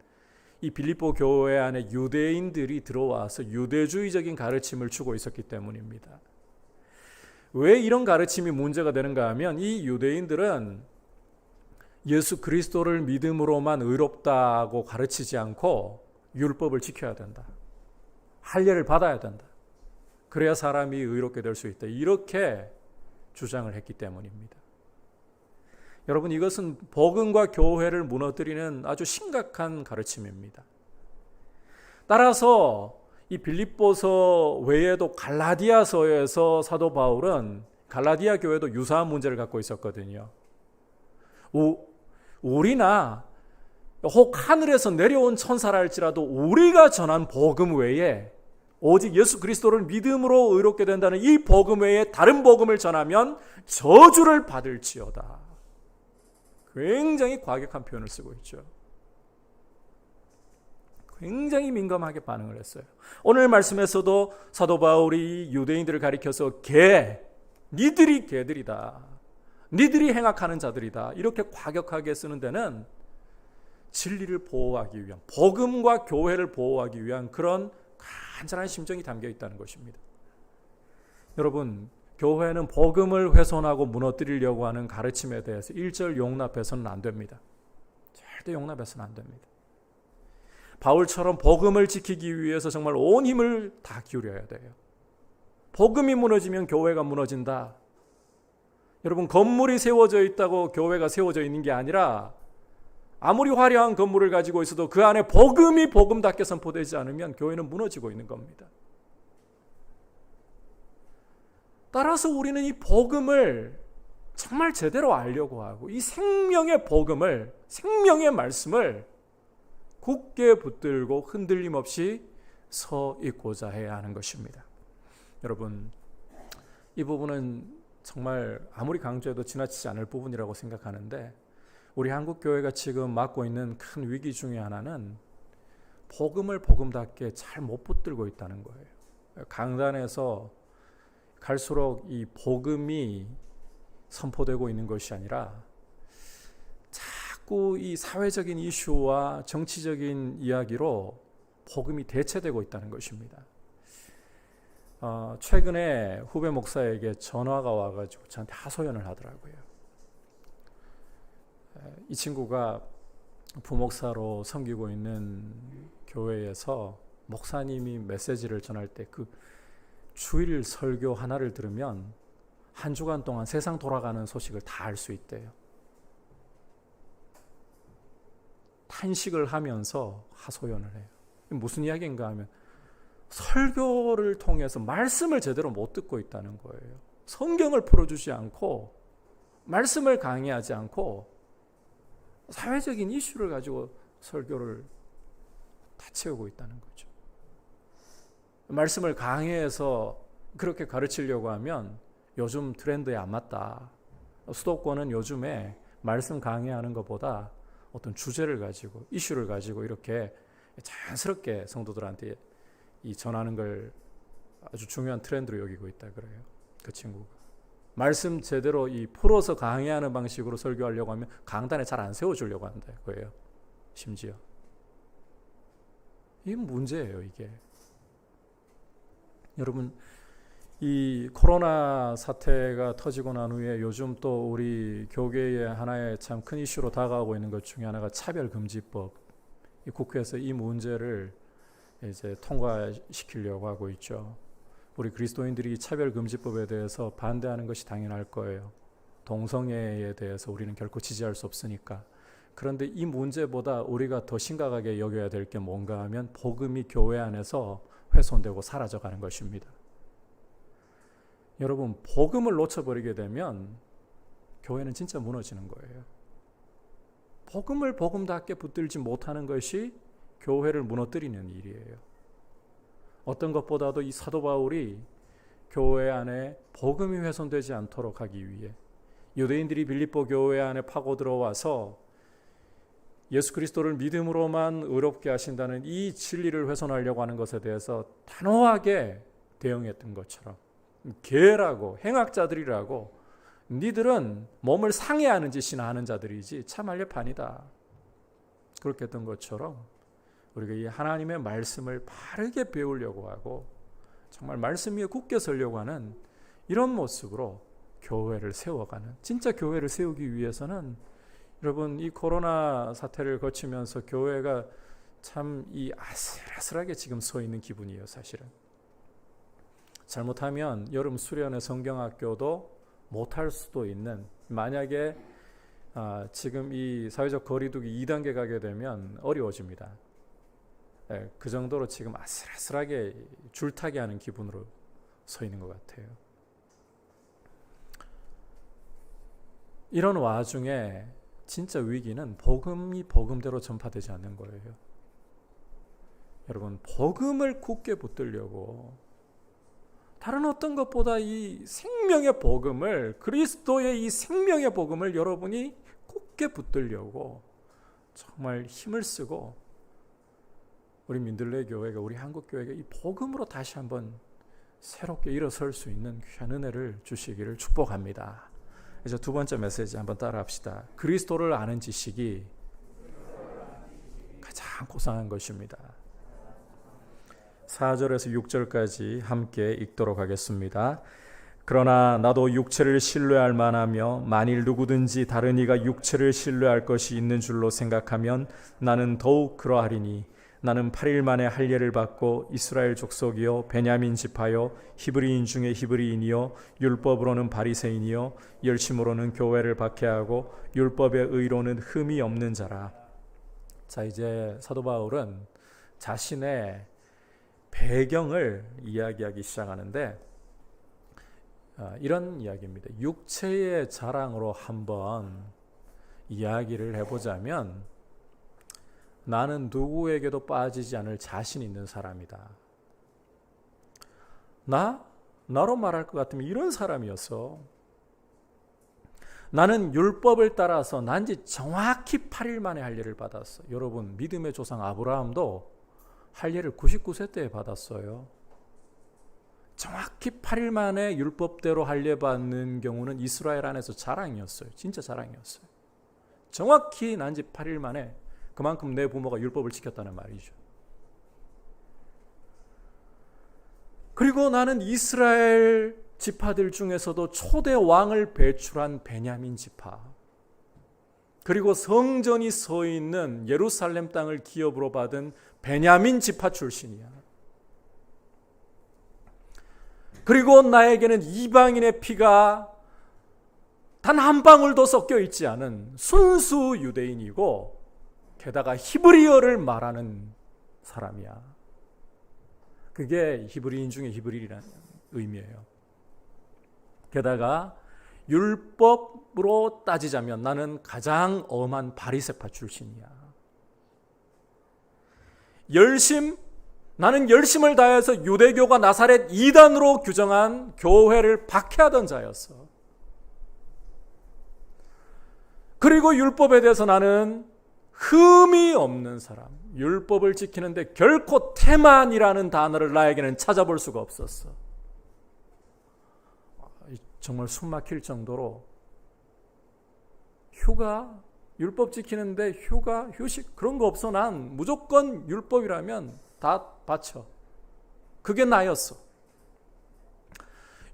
이 빌립보 교회 안에 유대인들이 들어와서 유대주의적인 가르침을 주고 있었기 때문입니다. 왜 이런 가르침이 문제가 되는가 하면 이 유대인들은 예수 그리스도를 믿음으로만 의롭다고 가르치지 않고 율법을 지켜야 된다. 할례를 받아야 된다. 그래야 사람이 의롭게 될 수 있다. 이렇게 주장을 했기 때문입니다. 여러분, 이것은 복음과 교회를 무너뜨리는 아주 심각한 가르침입니다. 따라서 이 빌립보서 외에도 갈라디아서에서 사도 바울은 갈라디아 교회도 유사한 문제를 갖고 있었거든요. 우리나 혹 하늘에서 내려온 천사라 할지라도 우리가 전한 복음 외에 오직 예수 그리스도를 믿음으로 의롭게 된다는 이 복음 외에 다른 복음을 전하면 저주를 받을지어다. 굉장히 과격한 표현을 쓰고 있죠. 굉장히 민감하게 반응을 했어요. 오늘 말씀에서도 사도 바울이 유대인들을 가리켜서 니들이 개들이다. 니들이 행악하는 자들이다. 이렇게 과격하게 쓰는 데는 진리를 보호하기 위한, 복음과 교회를 보호하기 위한 그런 간절한 심정이 담겨 있다는 것입니다. 여러분, 교회는 복음을 훼손하고 무너뜨리려고 하는 가르침에 대해서 일절 용납해서는 안 됩니다. 절대 용납해서는 안 됩니다. 바울처럼 복음을 지키기 위해서 정말 온 힘을 다 기울여야 돼요. 복음이 무너지면 교회가 무너진다. 여러분, 건물이 세워져 있다고 교회가 세워져 있는 게 아니라 아무리 화려한 건물을 가지고 있어도 그 안에 복음이 복음답게 선포되지 않으면 교회는 무너지고 있는 겁니다. 따라서 우리는 이 복음을 정말 제대로 알려고 하고 이 생명의 복음을, 생명의 말씀을 굳게 붙들고 흔들림 없이 서 있고자 해야 하는 것입니다. 여러분, 이 부분은 정말 아무리 강조해도 지나치지 않을 부분이라고 생각하는데, 우리 한국 교회가 지금 맡고 있는 큰 위기 중에 하나는 복음을 복음답게 잘 못 붙들고 있다는 거예요. 강단에서 갈수록 이 복음이 선포되고 있는 것이 아니라 자꾸 이 사회적인 이슈와 정치적인 이야기로 복음이 대체되고 있다는 것입니다. 최근에 후배 목사에게 전화가 와가지고 저한테 하소연을 하더라고요. 이 친구가 부목사로 섬기고 있는 교회에서 목사님이 메시지를 전할 때 그 주일 설교 하나를 들으면 한 주간 동안 세상 돌아가는 소식을 다 알 수 있대요. 탄식을 하면서 하소연을 해요. 무슨 이야기인가 하면 설교를 통해서 말씀을 제대로 못 듣고 있다는 거예요. 성경을 풀어주지 않고 말씀을 강의하지 않고 사회적인 이슈를 가지고 설교를 다 채우고 있다는 거죠. 말씀을 강의해서 그렇게 가르치려고 하면 요즘 트렌드에 안 맞다. 수도권은 요즘에 말씀 강의하는 것보다 어떤 주제를 가지고 이슈를 가지고 이렇게 자연스럽게 성도들한테 이 전하는 걸 아주 중요한 트렌드로 여기고 있다 그래요. 그 친구가 말씀 제대로 이 풀어서 강의하는 방식으로 설교하려고 하면 강단에 잘 안 세워주려고 한다 그거예요. 심지어 이게 문제예요. 이게 여러분, 이 코로나 사태가 터지고 난 후에 요즘 또 우리 교계의 하나의 참 큰 이슈로 다가오고 있는 것 중에 하나가 차별금지법. 이 국회에서 이 문제를 이제 통과시키려고 하고 있죠. 우리 그리스도인들이 차별금지법에 대해서 반대하는 것이 당연할 거예요. 동성애에 대해서 우리는 결코 지지할 수 없으니까. 그런데 이 문제보다 우리가 더 심각하게 여겨야 될 게 뭔가 하면 복음이 교회 안에서 훼손되고 사라져가는 것입니다. 여러분, 복음을 놓쳐버리게 되면 교회는 진짜 무너지는 거예요. 복음을 복음답게 붙들지 못하는 것이 교회를 무너뜨리는 일이에요. 어떤 것보다도 이 사도 바울이 교회 안에 복음이 훼손되지 않도록 하기 위해 유대인들이 빌립보 교회 안에 파고 들어와서 예수 그리스도를 믿음으로만 의롭게 하신다는 이 진리를 훼손하려고 하는 것에 대해서 단호하게 대응했던 것처럼, 개라고 행악자들이라고, 니들은 몸을 상해하는 짓이나 하는 자들이지 참 할례판이다, 그렇게 했던 것처럼 우리가 이 하나님의 말씀을 바르게 배우려고 하고 정말 말씀 위에 굳게 서려고 하는 이런 모습으로 교회를 세워가는, 진짜 교회를 세우기 위해서는 여러분, 이 코로나 사태를 거치면서 교회가 참 이 아슬아슬하게 지금 서 있는 기분이에요. 사실은 잘못하면 여름 수련회 성경학교도 못할 수도 있는, 만약에 지금 이 사회적 거리두기 2단계 가게 되면 어려워집니다. 그 정도로 지금 아슬아슬하게 줄타기 하는 기분으로 서 있는 것 같아요. 이런 와중에 진짜 위기는 복음이 복음대로 전파되지 않는 거예요. 여러분, 복음을 굳게 붙들려고 다른 어떤 것보다 이 생명의 복음을, 그리스도의 이 생명의 복음을 여러분이 굳게 붙들려고 정말 힘을 쓰고 우리 민들레 교회가, 우리 한국 교회가 이 복음으로 다시 한번 새롭게 일어설 수 있는 귀한 은혜를 주시기를 축복합니다. 이제 두 번째 메시지 한번 따라합시다. 그리스도를 아는 지식이 가장 고상한 것입니다. 4절에서 6절까지 함께 읽도록 하겠습니다. 그러나 나도 육체를 신뢰할 만하며 만일 누구든지 다른 이가 육체를 신뢰할 것이 있는 줄로 생각하면 나는 더욱 그러하리니 나는 8일 만에 할례를 받고 이스라엘 족속이요 베냐민 지파요 히브리인 중에 히브리인이요 율법으로는 바리새인이요 열심으로는 교회를 박해하고 율법의 의로는 흠이 없는 자라. 자, 이제 사도 바울은 자신의 배경을 이야기하기 시작하는데 이런 이야기입니다. 육체의 자랑으로 한번 이야기를 해보자면 나는 누구에게도 빠지지 않을 자신 있는 사람이다. 나 나로 말할 것 같으면 이런 사람이었어. 나는 율법을 따라서 난지 정확히 8일 만에 할례를 받았어. 여러분, 믿음의 조상 아브라함도 할례를 99세 때에 받았어요. 정확히 8일 만에 율법대로 할례 받는 경우는 이스라엘 안에서 자랑이었어요. 진짜 자랑이었어요. 정확히 난지 8일 만에, 그만큼 내 부모가 율법을 지켰다는 말이죠. 그리고 나는 이스라엘 지파들 중에서도 초대 왕을 배출한 베냐민 지파, 그리고 성전이 서 있는 예루살렘 땅을 기업으로 받은 베냐민 지파 출신이야. 그리고 나에게는 이방인의 피가 단 한 방울도 섞여 있지 않은 순수 유대인이고, 게다가 히브리어를 말하는 사람이야. 그게 히브리인 중에 히브리라는 의미예요. 게다가 율법으로 따지자면 나는 가장 엄한 바리새파 출신이야. 나는 열심을 다해서 유대교가 나사렛 이단으로 규정한 교회를 박해하던 자였어. 그리고 율법에 대해서 나는 흠이 없는 사람, 율법을 지키는데 결코 태만이라는 단어를 나에게는 찾아볼 수가 없었어. 정말 숨 막힐 정도로 휴가, 율법 지키는데 휴가, 휴식 그런 거 없어. 난 무조건 율법이라면 다 바쳐. 그게 나였어.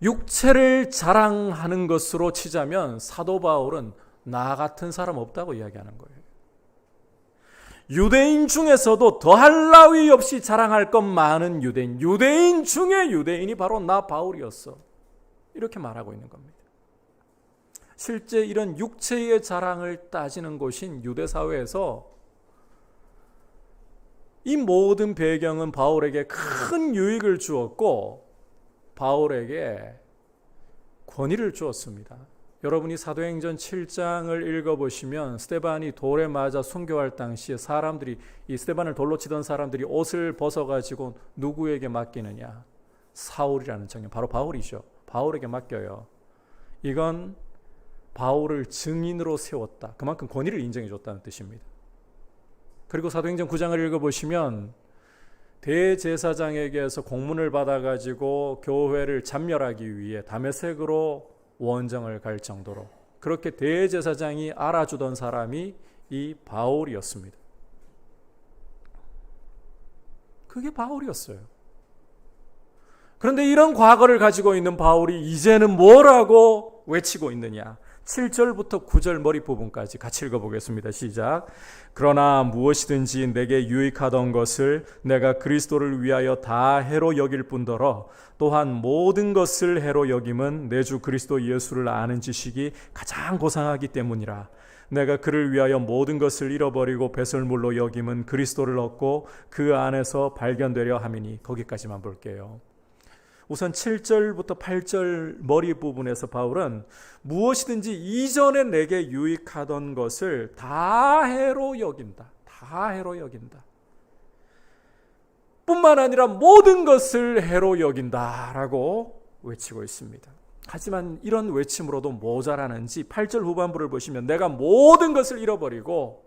육체를 자랑하는 것으로 치자면 사도 바울은 나 같은 사람 없다고 이야기하는 거예요. 유대인 중에서도 더할 나위 없이 자랑할 것 많은 유대인 중에 유대인이 바로 나 바울이었어. 이렇게 말하고 있는 겁니다. 실제 이런 육체의 자랑을 따지는 곳인 유대 사회에서 이 모든 배경은 바울에게 큰 유익을 주었고 바울에게 권위를 주었습니다. 여러분이 사도행전 7장을 읽어보시면 스데반이 돌에 맞아 순교할 당시에 사람들이, 이 스데반을 돌로 치던 사람들이 옷을 벗어가지고 누구에게 맡기느냐? 사울이라는 청년, 바로 바울이죠. 바울에게 맡겨요. 이건 바울을 증인으로 세웠다. 그만큼 권위를 인정해 줬다는 뜻입니다. 그리고 사도행전 9장을 읽어보시면 대제사장에게서 공문을 받아가지고 교회를 참멸하기 위해 다메섹으로 원정을 갈 정도로 그렇게 대제사장이 알아주던 사람이 이 바울이었습니다. 그게 바울이었어요. 그런데 이런 과거를 가지고 있는 바울이 이제는 뭐라고 외치고 있느냐? 7절부터 9절 머리 부분까지 같이 읽어보겠습니다. 시작. 그러나 무엇이든지 내게 유익하던 것을 내가 그리스도를 위하여 다 해로 여길 뿐더러 또한 모든 것을 해로 여김은 내 주 그리스도 예수를 아는 지식이 가장 고상하기 때문이라. 내가 그를 위하여 모든 것을 잃어버리고 배설물로 여김은 그리스도를 얻고 그 안에서 발견되려 함이니. 거기까지만 볼게요. 우선 7절부터 8절 머리 부분에서 바울은 무엇이든지 이전에 내게 유익하던 것을 다 해로 여긴다. 다 해로 여긴다. 뿐만 아니라 모든 것을 해로 여긴다라고 외치고 있습니다. 하지만 이런 외침으로도 모자라는지 8절 후반부를 보시면 내가 모든 것을 잃어버리고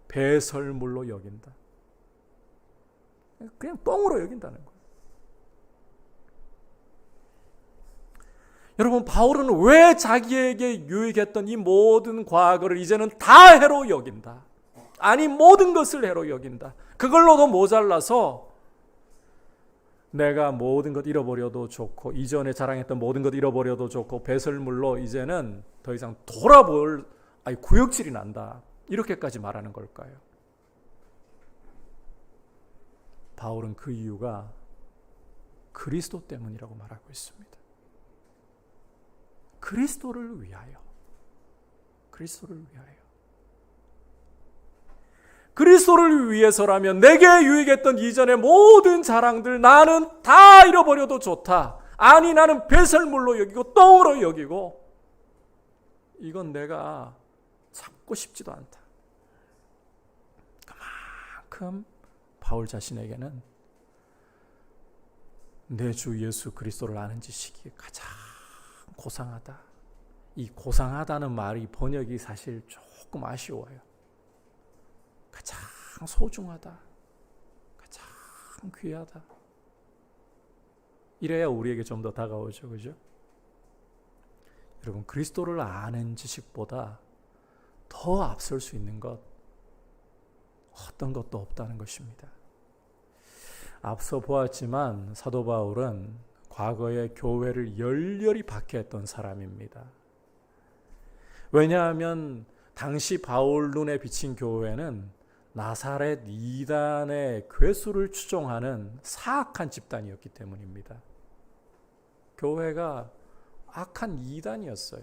배설물로 여긴다. 그냥 똥으로 여긴다는 거예요. 여러분, 바울은 왜 자기에게 유익했던 이 모든 과거를 이제는 다 해로 여긴다. 아니, 모든 것을 해로 여긴다. 그걸로도 모자라서 내가 모든 것 잃어버려도 좋고 이전에 자랑했던 모든 것 잃어버려도 좋고 배설물로 이제는 더 이상 돌아볼 구역질이 난다. 이렇게까지 말하는 걸까요? 바울은 그 이유가 그리스도 때문이라고 말하고 있습니다. 그리스도를 위하여. 그리스도를 위하여. 그리스도를 위해서라면 내게 유익했던 이전의 모든 자랑들 나는 다 잃어버려도 좋다. 아니, 나는 배설물로 여기고 똥으로 여기고 이건 내가 잡고 싶지도 않다. 그만큼 바울 자신에게는 내 주 예수 그리스도를 아는 지식이 가장 고상하다. 이 고상하다는 말이 번역이 사실 조금 아쉬워요. 가장 소중하다. 가장 귀하다. 이래야 우리에게 좀 더 다가오죠. 그죠? 여러분, 그리스도를 아는 지식보다 더 앞설 수 있는 것 어떤 것도 없다는 것입니다. 앞서 보았지만 사도 바울은 과거에 교회를 열렬히 박해했던 사람입니다. 왜냐하면 당시 바울 눈에 비친 교회는 나사렛 이단의 괴수를 추종하는 사악한 집단이었기 때문입니다. 교회가 악한 이단이었어요.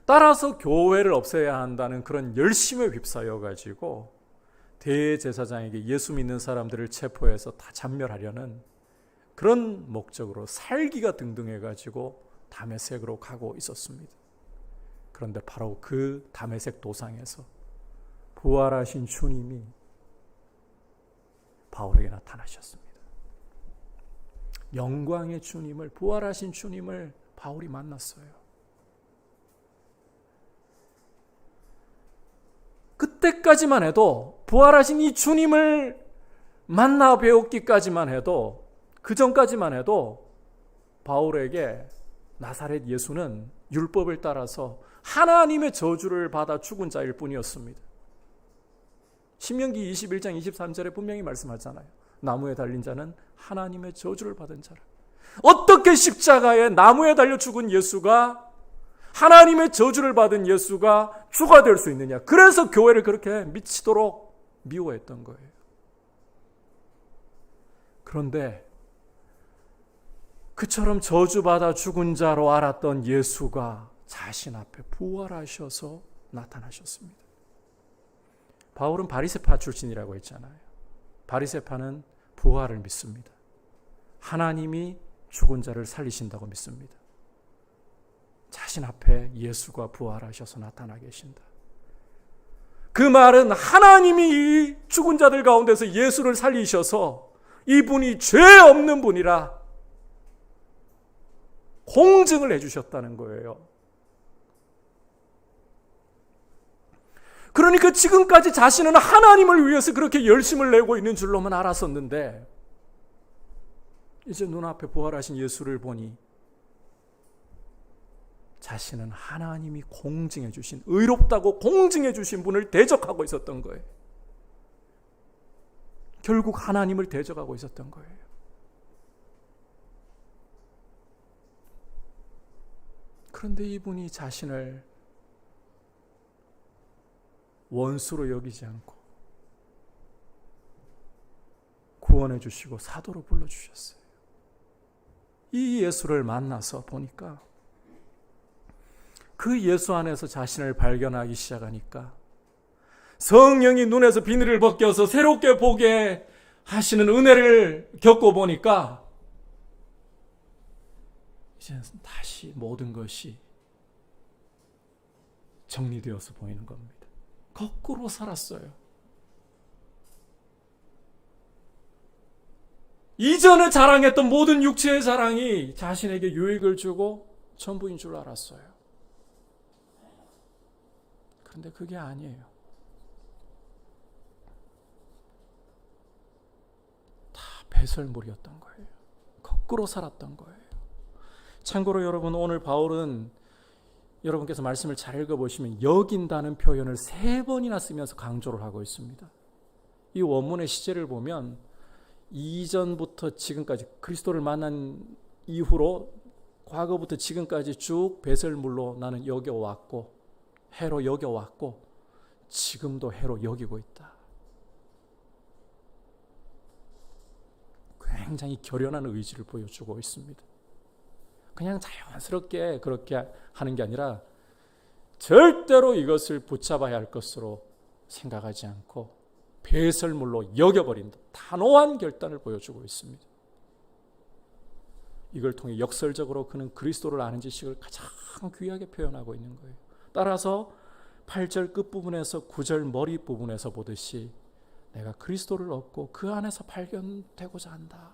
따라서 교회를 없애야 한다는 그런 열심에 휩싸여 가지고 대제사장에게 예수 믿는 사람들을 체포해서 다 잡멸하려는 그런 목적으로 살기가 등등해 가지고 다메섹으로 가고 있었습니다. 그런데 바로 그 다메섹 도상에서 부활하신 주님이 바울에게 나타나셨습니다. 영광의 주님을, 부활하신 주님을 바울이 만났어요. 그때까지만 해도, 부활하신 이 주님을 만나 배웠기까지만 해도, 그 전까지만 해도 바울에게 나사렛 예수는 율법을 따라서 하나님의 저주를 받아 죽은 자일 뿐이었습니다. 신명기 21장 23절에 분명히 말씀하잖아요. 나무에 달린 자는 하나님의 저주를 받은 자라. 어떻게 십자가에 나무에 달려 죽은 예수가, 하나님의 저주를 받은 예수가 주가 될 수 있느냐. 그래서 교회를 그렇게 미치도록 미워했던 거예요. 그런데 그처럼 저주받아 죽은 자로 알았던 예수가 자신 앞에 부활하셔서 나타나셨습니다. 바울은 바리새파 출신이라고 했잖아요. 바리새파는 부활을 믿습니다. 하나님이 죽은 자를 살리신다고 믿습니다. 자신 앞에 예수가 부활하셔서 나타나 계신다. 그 말은 하나님이 이 죽은 자들 가운데서 예수를 살리셔서 이분이 죄 없는 분이라 공증을 해주셨다는 거예요. 그러니까 지금까지 자신은 하나님을 위해서 그렇게 열심을 내고 있는 줄로만 알았었는데, 이제 눈앞에 부활하신 예수를 보니 자신은 하나님이 공증해 주신, 의롭다고 공증해 주신 분을 대적하고 있었던 거예요. 결국 하나님을 대적하고 있었던 거예요. 그런데 이분이 자신을 원수로 여기지 않고 구원해 주시고 사도로 불러주셨어요. 이 예수를 만나서 보니까, 그 예수 안에서 자신을 발견하기 시작하니까 성령이 눈에서 비늘을 벗겨서 새롭게 보게 하시는 은혜를 겪어보니까 이제 다시 모든 것이 정리되어서 보이는 겁니다. 거꾸로 살았어요. 이전에 자랑했던 모든 육체의 자랑이 자신에게 유익을 주고 전부인 줄 알았어요. 그런데 그게 아니에요. 다 배설물이었던 거예요. 거꾸로 살았던 거예요. 참고로 여러분, 오늘 바울은 여러분께서 말씀을 잘 읽어보시면 여긴다는 표현을 3번이나 쓰면서 강조를 하고 있습니다. 이 원문의 시제를 보면 이전부터 지금까지, 그리스도를 만난 이후로 과거부터 지금까지 쭉 배설물로 나는 여겨왔고, 해로 여겨왔고, 지금도 해로 여기고 있다. 굉장히 결연한 의지를 보여주고 있습니다. 그냥 자연스럽게 그렇게 하는 게 아니라 절대로 이것을 붙잡아야 할 것으로 생각하지 않고 배설물로 여겨버린다. 단호한 결단을 보여주고 있습니다. 이걸 통해 역설적으로 그는 그리스도를 아는 지식을 가장 귀하게 표현하고 있는 거예요. 따라서 8절 끝부분에서 9절 머리 부분에서 보듯이 내가 그리스도를 얻고 그 안에서 발견되고자 한다.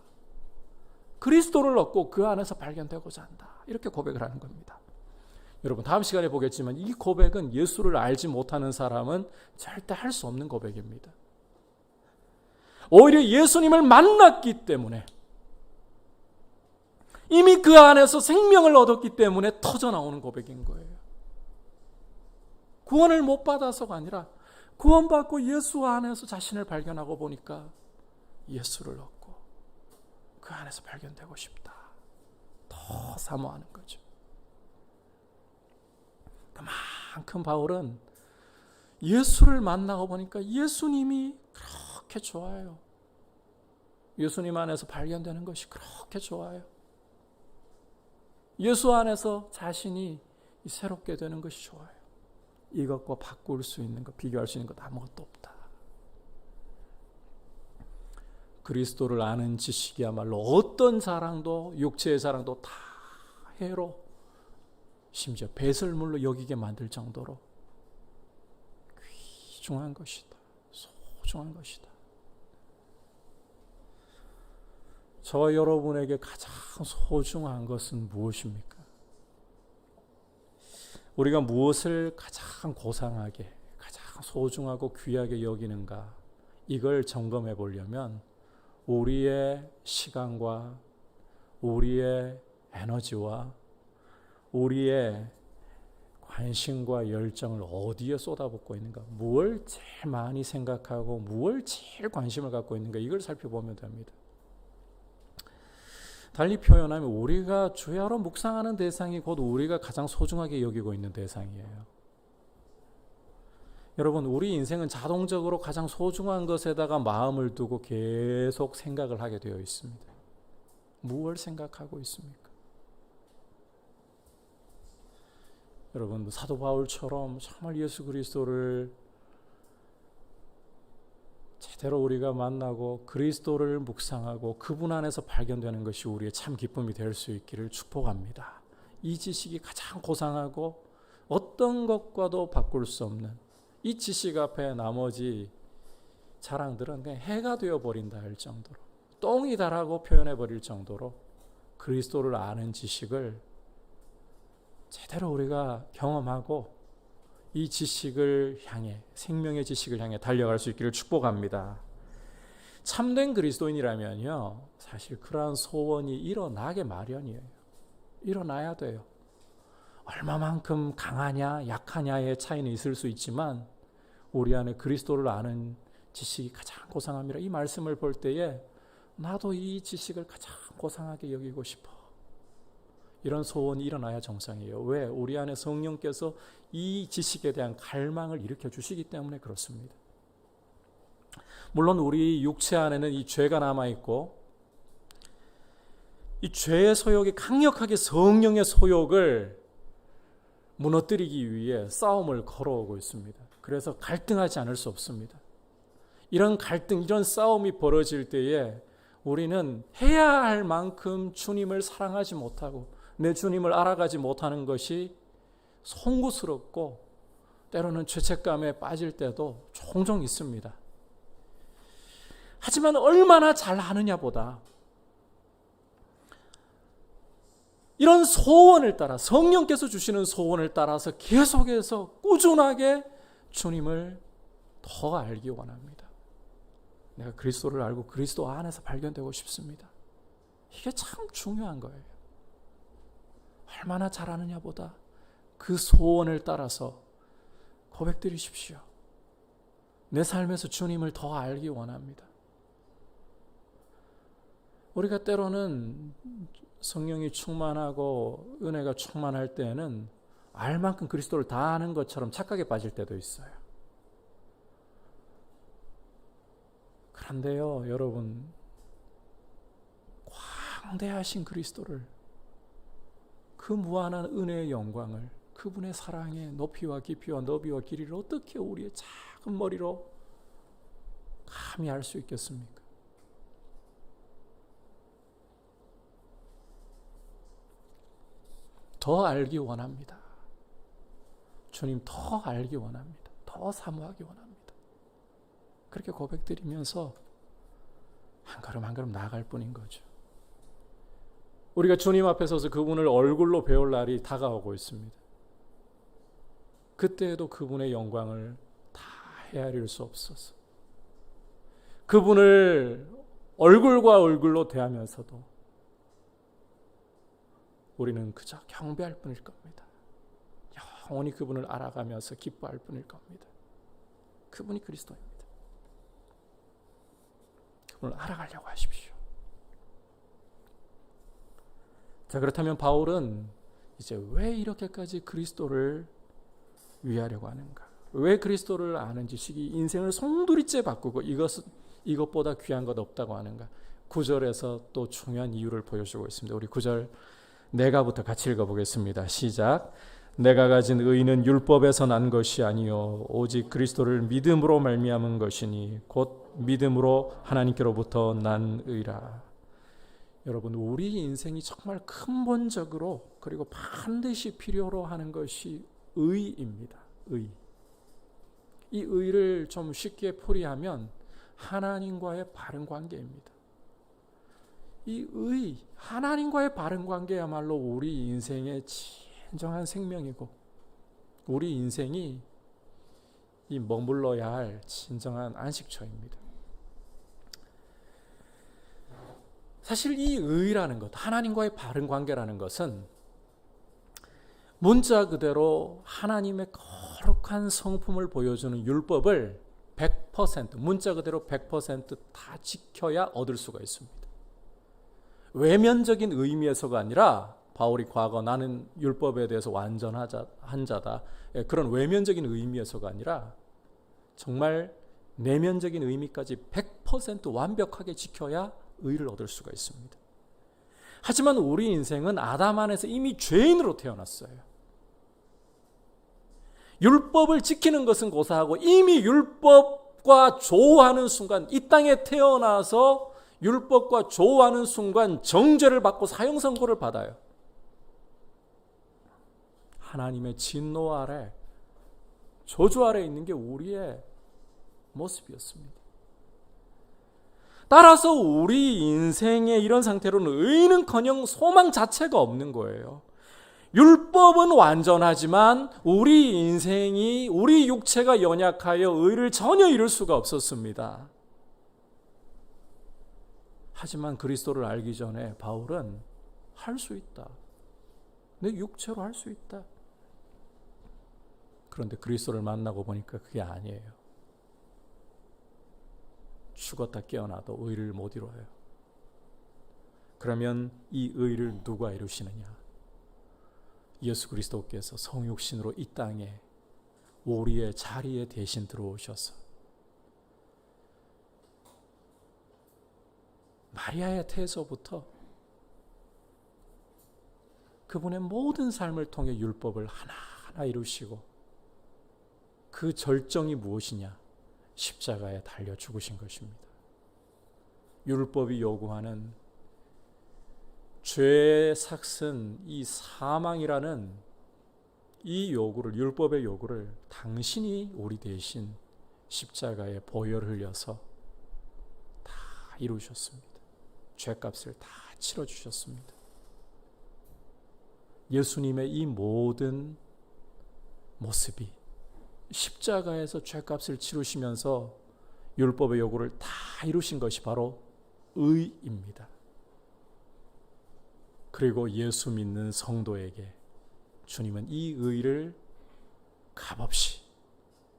그리스도를 얻고 그 안에서 발견되고자 한다. 이렇게 고백을 하는 겁니다. 여러분, 다음 시간에 보겠지만 이 고백은 예수를 알지 못하는 사람은 절대 할 수 없는 고백입니다. 오히려 예수님을 만났기 때문에, 이미 그 안에서 생명을 얻었기 때문에 터져나오는 고백인 거예요. 구원을 못 받아서가 아니라 구원받고 예수 안에서 자신을 발견하고 보니까 예수를 얻고 그 안에서 발견되고 싶다. 더 사모하는 거죠. 그만큼 바울은 예수를 만나고 보니까 예수님이 그렇게 좋아요. 예수님 안에서 발견되는 것이 그렇게 좋아요. 예수 안에서 자신이 새롭게 되는 것이 좋아요. 이것과 바꿀 수 있는 것, 비교할 수 있는 것 아무것도 없다. 그리스도를 아는 지식이야말로 어떤 자랑도, 육체의 자랑도 다 해로, 심지어 배설물로 여기게 만들 정도로 귀중한 것이다. 소중한 것이다. 저와 여러분에게 가장 소중한 것은 무엇입니까? 우리가 무엇을 가장 고상하게, 가장 소중하고 귀하게 여기는가, 이걸 점검해 보려면 우리의 시간과 우리의 에너지와 우리의 관심과 열정을 어디에 쏟아붓고 있는가, 무엇을 제일 많이 생각하고 무엇을 제일 관심을 갖고 있는가, 이걸 살펴보면 됩니다. 달리 표현하면 우리가 주야로 묵상하는 대상이 곧 우리가 가장 소중하게 여기고 있는 대상이에요. 여러분, 우리 인생은 자동적으로 가장 소중한 것에다가 마음을 두고 계속 생각을 하게 되어 있습니다. 무엇을 생각하고 있습니까? 여러분, 사도 바울처럼 정말 예수 그리스도를 제대로 우리가 만나고 그리스도를 묵상하고 그분 안에서 발견되는 것이 우리의 참 기쁨이 될 수 있기를 축복합니다. 이 지식이 가장 고상하고 어떤 것과도 바꿀 수 없는 이 지식 앞에 나머지 자랑들은 그냥 해가 되어버린다 할 정도로, 똥이다라고 표현해버릴 정도로 그리스도를 아는 지식을 제대로 우리가 경험하고 이 지식을 향해, 생명의 지식을 향해 달려갈 수 있기를 축복합니다. 참된 그리스도인이라면요, 사실 그러한 소원이 일어나게 마련이에요. 일어나야 돼요. 얼마만큼 강하냐 약하냐의 차이는 있을 수 있지만 우리 안에 그리스도를 아는 지식이 가장 고상합니다. 이 말씀을 볼 때에 나도 이 지식을 가장 고상하게 여기고 싶어, 이런 소원이 일어나야 정상이에요. 왜? 우리 안에 성령께서 이 지식에 대한 갈망을 일으켜 주시기 때문에 그렇습니다. 물론 우리 육체 안에는 이 죄가 남아있고 이 죄의 소욕이 강력하게 성령의 소욕을 무너뜨리기 위해 싸움을 걸어오고 있습니다. 그래서 갈등하지 않을 수 없습니다. 이런 갈등, 이런 싸움이 벌어질 때에 우리는 해야 할 만큼 주님을 사랑하지 못하고 내 주님을 알아가지 못하는 것이 송구스럽고 때로는 죄책감에 빠질 때도 종종 있습니다. 하지만 얼마나 잘하느냐보다 이런 소원을 따라, 성령께서 주시는 소원을 따라서 계속해서 꾸준하게 주님을 더 알기 원합니다. 내가 그리스도를 알고 그리스도 안에서 발견되고 싶습니다. 이게 참 중요한 거예요. 얼마나 잘하느냐보다 그 소원을 따라서 고백드리십시오. 내 삶에서 주님을 더 알기 원합니다. 우리가 때로는 성령이 충만하고 은혜가 충만할 때는 알 만큼 그리스도를 다 아는 것처럼 착각에 빠질 때도 있어요. 그런데요, 여러분, 광대하신 그리스도를, 그 무한한 은혜의 영광을, 그분의 사랑의 높이와 깊이와 너비와 길이를 어떻게 우리의 작은 머리로 감히 알 수 있겠습니까? 더 알기 원합니다. 주님 더 알기 원합니다. 더 사모하기 원합니다. 그렇게 고백드리면서 한 걸음 한 걸음 나아갈 뿐인 거죠. 우리가 주님 앞에 서서 그분을 얼굴로 배울 날이 다가오고 있습니다. 그때에도 그분의 영광을 다 헤아릴 수 없어서 그분을 얼굴과 얼굴로 대하면서도 우리는 그저 경배할 뿐일 겁니다. 영원히 그분을 알아가면서 기뻐할 뿐일 겁니다. 그분이 그리스도입니다. 그분을 알아가려고 하십시오. 자, 그렇다면 바울은 이제 왜 이렇게까지 그리스도를 위하려고 하는가? 왜 그리스도를 아는 지식이 인생을 송두리째 바꾸고 이것보다 귀한 것 없다고 하는가? 9절에서 또 중요한 이유를 보여주고 있습니다. 우리 9절 내가부터 같이 읽어보겠습니다. 시작. 내가 가진 의는 율법에서 난 것이 아니요 오직 그리스도를 믿음으로 말미암은 것이니 곧 믿음으로 하나님께로부터 난 의라. 여러분, 우리 인생이 정말 근본적으로 그리고 반드시 필요로 하는 것이 의입니다. 의. 이 의를 좀 쉽게 풀이하면 하나님과의 바른 관계입니다. 이 의, 하나님과의 바른 관계야말로 우리 인생의 진정한 생명이고 우리 인생이 이 머물러야 할 진정한 안식처입니다. 사실 이 의라는 것, 하나님과의 바른 관계라는 것은 문자 그대로 하나님의 거룩한 성품을 보여주는 율법을 100%, 문자 그대로 100%다 지켜야 얻을 수가 있습니다. 외면적인 의미에서가 아니라 바울이 과거 나는 율법에 대해서 완전한 자다, 그런 외면적인 의미에서가 아니라 정말 내면적인 의미까지 100% 완벽하게 지켜야 의를 얻을 수가 있습니다. 하지만 우리 인생은 아담 안에서 이미 죄인으로 태어났어요. 율법을 지키는 것은 고사하고 이미 율법과 조화하는 순간, 이 땅에 태어나서 율법과 조화하는 순간 정죄를 받고 사형선고를 받아요. 하나님의 진노 아래, 저주 아래 있는 게 우리의 모습이었습니다. 따라서 우리 인생의 이런 상태로는 의는커녕 소망 자체가 없는 거예요. 율법은 완전하지만 우리 인생이, 우리 육체가 연약하여 의를 전혀 이룰 수가 없었습니다. 하지만 그리스도를 알기 전에 바울은 할 수 있다. 내 육체로 할 수 있다. 그런데 그리스도를 만나고 보니까 그게 아니에요. 죽었다 깨어나도 의를 못 이루어요. 그러면 이 의를 누가 이루시느냐? 예수 그리스도께서 성육신으로 이 땅에 우리의 자리에 대신 들어오셔서 마리아의 태에서부터 그분의 모든 삶을 통해 율법을 하나하나 이루시고 그 절정이 무엇이냐? 십자가에 달려 죽으신 것입니다. 율법이 요구하는 죄의 삭슨, 이 사망이라는 이 요구를, 율법의 요구를 당신이 우리 대신 십자가에 보혈 흘려서 다 이루셨습니다. 죄값을 다 치러주셨습니다. 예수님의 이 모든 모습이 십자가에서 죄값을 치르시면서 율법의 요구를 다 이루신 것이 바로 의입니다. 그리고 예수 믿는 성도에게 주님은 이 의를 값없이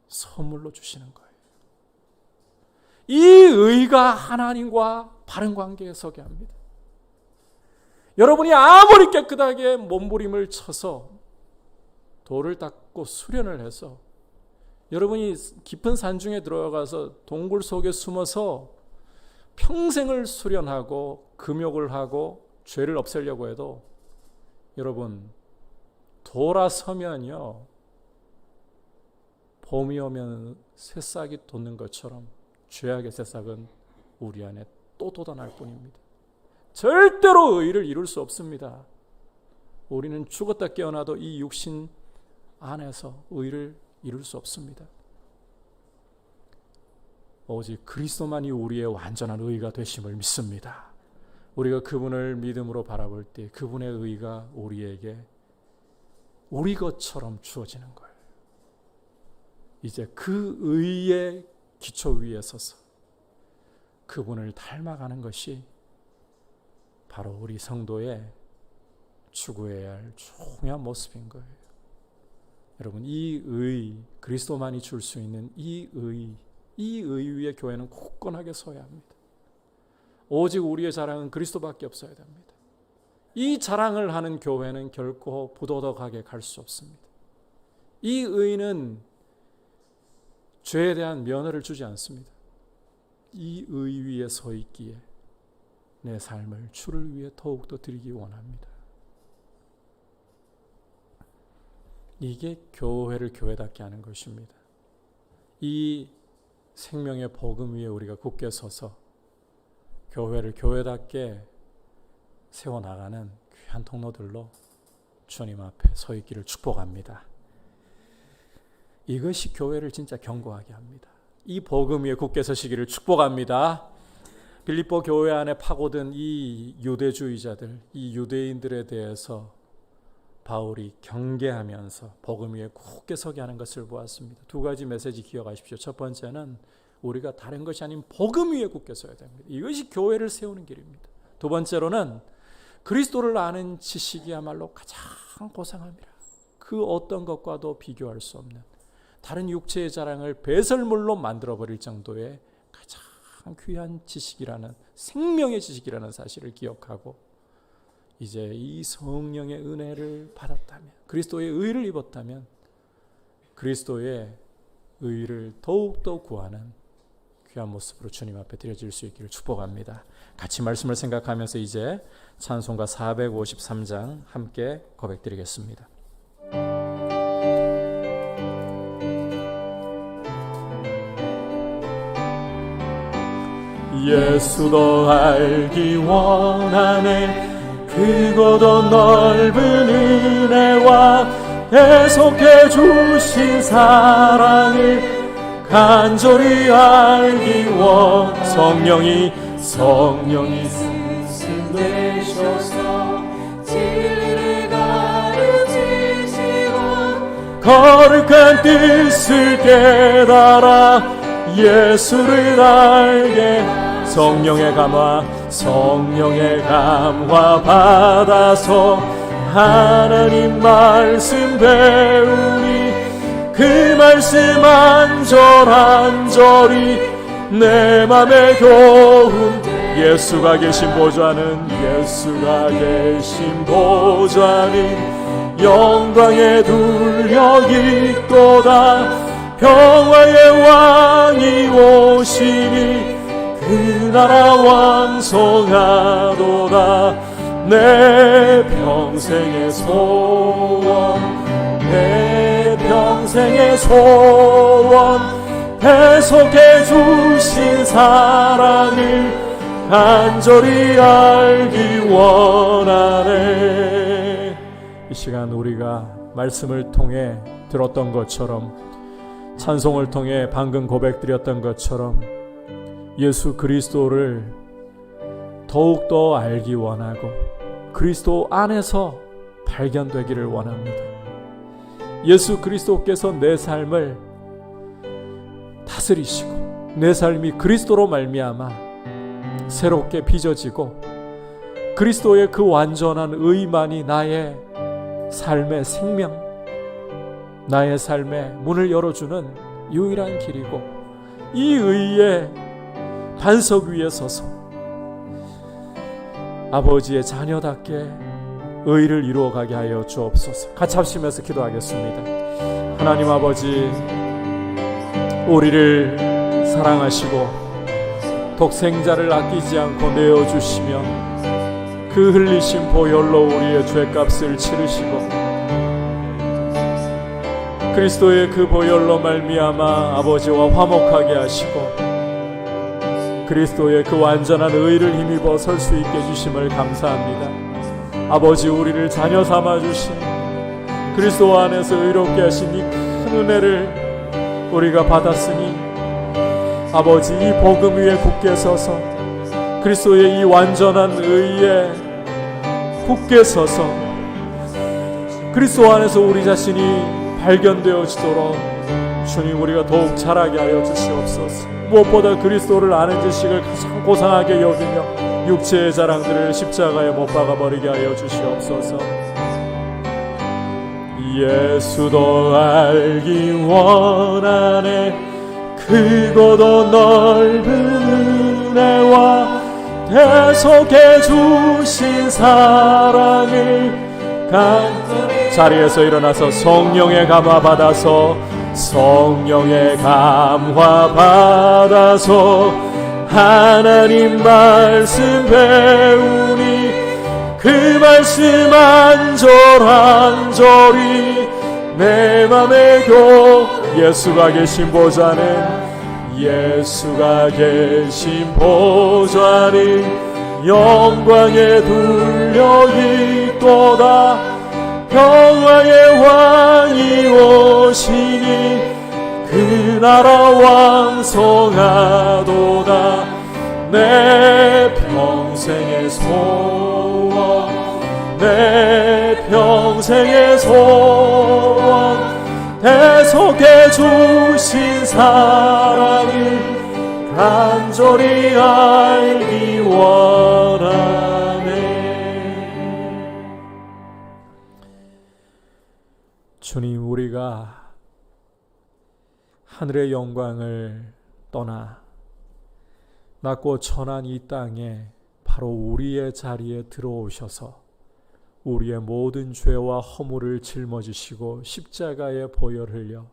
선물로 주시는 거예요. 이 의가 하나님과 바른 관계에 서게 합니다. 여러분이 아무리 깨끗하게 몸부림을 쳐서 돌을 닦고 수련을 해서 여러분이 깊은 산중에 들어가서 동굴 속에 숨어서 평생을 수련하고 금욕을 하고 죄를 없애려고 해도 여러분 돌아서면요 봄이 오면 새싹이 돋는 것처럼 죄악의 새싹은 우리 안에 또 돋아날 뿐입니다. 절대로 의를 이룰 수 없습니다. 우리는 죽었다 깨어나도 이 육신 안에서 의를 이룰 수 없습니다. 오직 그리스도만이 우리의 완전한 의가 되심을 믿습니다. 우리가 그분을 믿음으로 바라볼 때 그분의 의가 우리에게 우리 것처럼 주어지는 거예요. 이제 그 의의 기초 위에 서서 그분을 닮아가는 것이 바로 우리 성도의 추구해야 할 중요한 모습인 거예요. 여러분, 이 의, 그리스도만이 줄 수 있는 이 의 위에 교회는 굳건하게 서야 합니다. 오직 우리의 자랑은 그리스도밖에 없어야 됩니다. 이 자랑을 하는 교회는 결코 부도덕하게 갈 수 없습니다. 이 의는 죄에 대한 면허를 주지 않습니다. 이 의 위에 서 있기에 내 삶을 주를 위해 더욱더 드리기 원합니다. 이게 교회를 교회답게 하는 것입니다. 이 생명의 복음 위에 우리가 굳게 서서 교회를 교회답게 세워나가는 귀한 통로들로 주님 앞에 서 있기를 축복합니다. 이것이 교회를 진짜 견고하게 합니다. 이 복음 위에 굳게 서시기를 축복합니다. 빌립보 교회 안에 파고든 이 유대주의자들, 이 유대인들에 대해서 바울이 경계하면서 복음 위에 굳게 서게 하는 것을 보았습니다. 두 가지 메시지 기억하십시오. 첫 번째는 우리가 다른 것이 아닌 복음 위에 굳게 서야 됩니다. 이것이 교회를 세우는 길입니다. 두 번째로는 그리스도를 아는 지식이야말로 가장 고상함이라. 그 어떤 것과도 비교할 수 없는 다른 육체의 자랑을 배설물로 만들어버릴 정도의 가장 귀한 지식이라는, 생명의 지식이라는 사실을 기억하고 이제 이 성령의 은혜를 받았다면, 그리스도의 의를 입었다면 그리스도의 의를 더욱더 구하는 귀한 모습으로 주님 앞에 드려질 수 있기를 축복합니다. 같이 말씀을 생각하면서 이제 찬송가 453장 함께 고백드리겠습니다. 예수 더 알기 원하네. 크고도 넓은 은혜와 계속해 주신 사랑을 간절히 알기 원. 성령이 되셔서 진리를 가르치시고 거룩한 뜻을 깨달아 예수를 알게. 성령의 감화 받아서 하나님 말씀 배우니 그 말씀 안절안절이 내 맘에 교훈. 예수가 계신 보좌는 영광에 둘려 있도다. 평화의 왕이 오시니 그 나라 왕성하도다. 내 평생의 소원 계속해 주신 사랑을 간절히 알기 원하네. 이 시간 우리가 말씀을 통해 들었던 것처럼, 찬송을 통해 방금 고백드렸던 것처럼 예수 그리스도를 더욱더 알기 원하고 그리스도 안에서 발견되기를 원합니다. 예수 그리스도께서 내 삶을 다스리시고 내 삶이 그리스도로 말미암아 새롭게 빚어지고 그리스도의 그 완전한 의만이 나의 삶의 생명, 나의 삶의 문을 열어주는 유일한 길이고, 이 의의 반석 위에 서서 아버지의 자녀답게 의를 이루어가게 하여 주옵소서. 같이 합심해서 기도하겠습니다. 하나님 아버지, 우리를 사랑하시고 독생자를 아끼지 않고 내어주시며 그 흘리신 보혈로 우리의 죄값을 치르시고 그리스도의 그 보혈로 말미암아 아버지와 화목하게 하시고 그리스도의 그 완전한 의를 힘입어 설 수 있게 해주심을 감사합니다. 아버지, 우리를 자녀 삼아 주신 그리스도 안에서 의롭게 하신 이 큰 은혜를 우리가 받았으니 아버지, 이 복음 위에 굳게 서서 그리스도의 이 완전한 의에 굳게 서서 그리스도 안에서 우리 자신이 발견되어지도록 주님, 우리가 더욱 자라게 하여 주시옵소서. 무엇보다 그리스도를 아는 지식을 가장 고상하게 여기며 육체의 자랑들을 십자가에 못 박아버리게 하여 주시옵소서. 예수도 알기 원하네. 크고도 넓은 은혜와 대속해 주신 사랑을 자리에서 일어나서 성령의 감화 받아서 성령의 감화 받아서 하나님 말씀 배우니 그 말씀 한 절 한 절이 내 맘에 예수가 계신 보좌는 영광에 둘려 있도다. 평화의 왕이 오시니 그 나라 왕성하도다. 내 평생의 소원 대속해 주신 사랑을 간절히 알기 원하네. 주님, 우리가 하늘의 영광을 떠나 낮고 천한 이 땅에 바로 우리의 자리에 들어오셔서 우리의 모든 죄와 허물을 짊어지시고 십자가에 보혈 흘려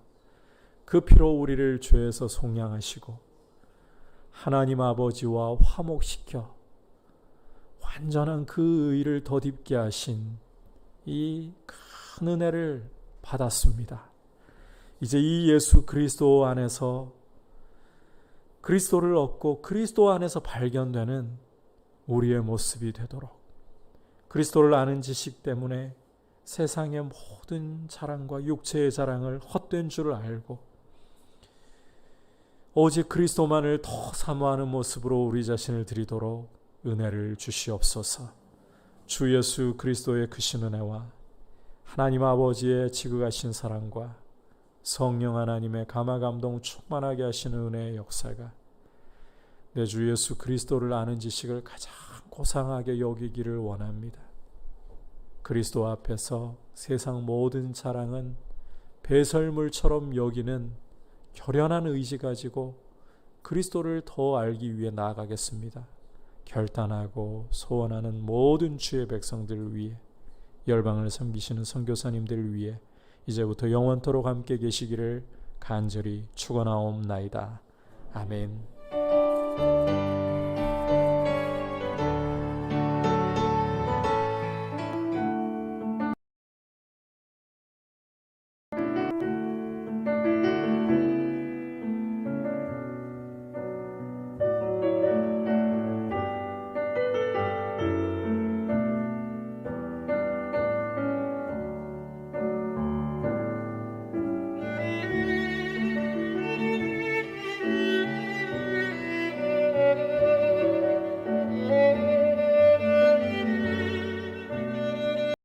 그 피로 우리를 죄에서 속량하시고 하나님 아버지와 화목시켜 완전한 그 의를 덧입게 하신 이 큰 은혜를 받았습니다. 이제 이 예수 그리스도 안에서 그리스도를 얻고 그리스도 안에서 발견되는 우리의 모습이 되도록 그리스도를 아는 지식 때문에 세상의 모든 자랑과 육체의 자랑을 헛된 줄을 알고 오직 그리스도만을 더 사모하는 모습으로 우리 자신을 드리도록 은혜를 주시옵소서. 주 예수 그리스도의 크신 은혜와 하나님 아버지의 지극하신 사랑과 성령 하나님의 감화 감동 충만하게 하시는 은혜의 역사가 내 주 예수 그리스도를 아는 지식을 가장 고상하게 여기기를 원합니다. 그리스도 앞에서 세상 모든 자랑은 배설물처럼 여기는 결연한 의지 가지고 그리스도를 더 알기 위해 나아가겠습니다. 결단하고 소원하는 모든 주의 백성들을 위해 열방을 섬기시는 선교사님들을 위해 이제부터 영원토록 함께 계시기를 간절히 축원하옵나이다. 아멘.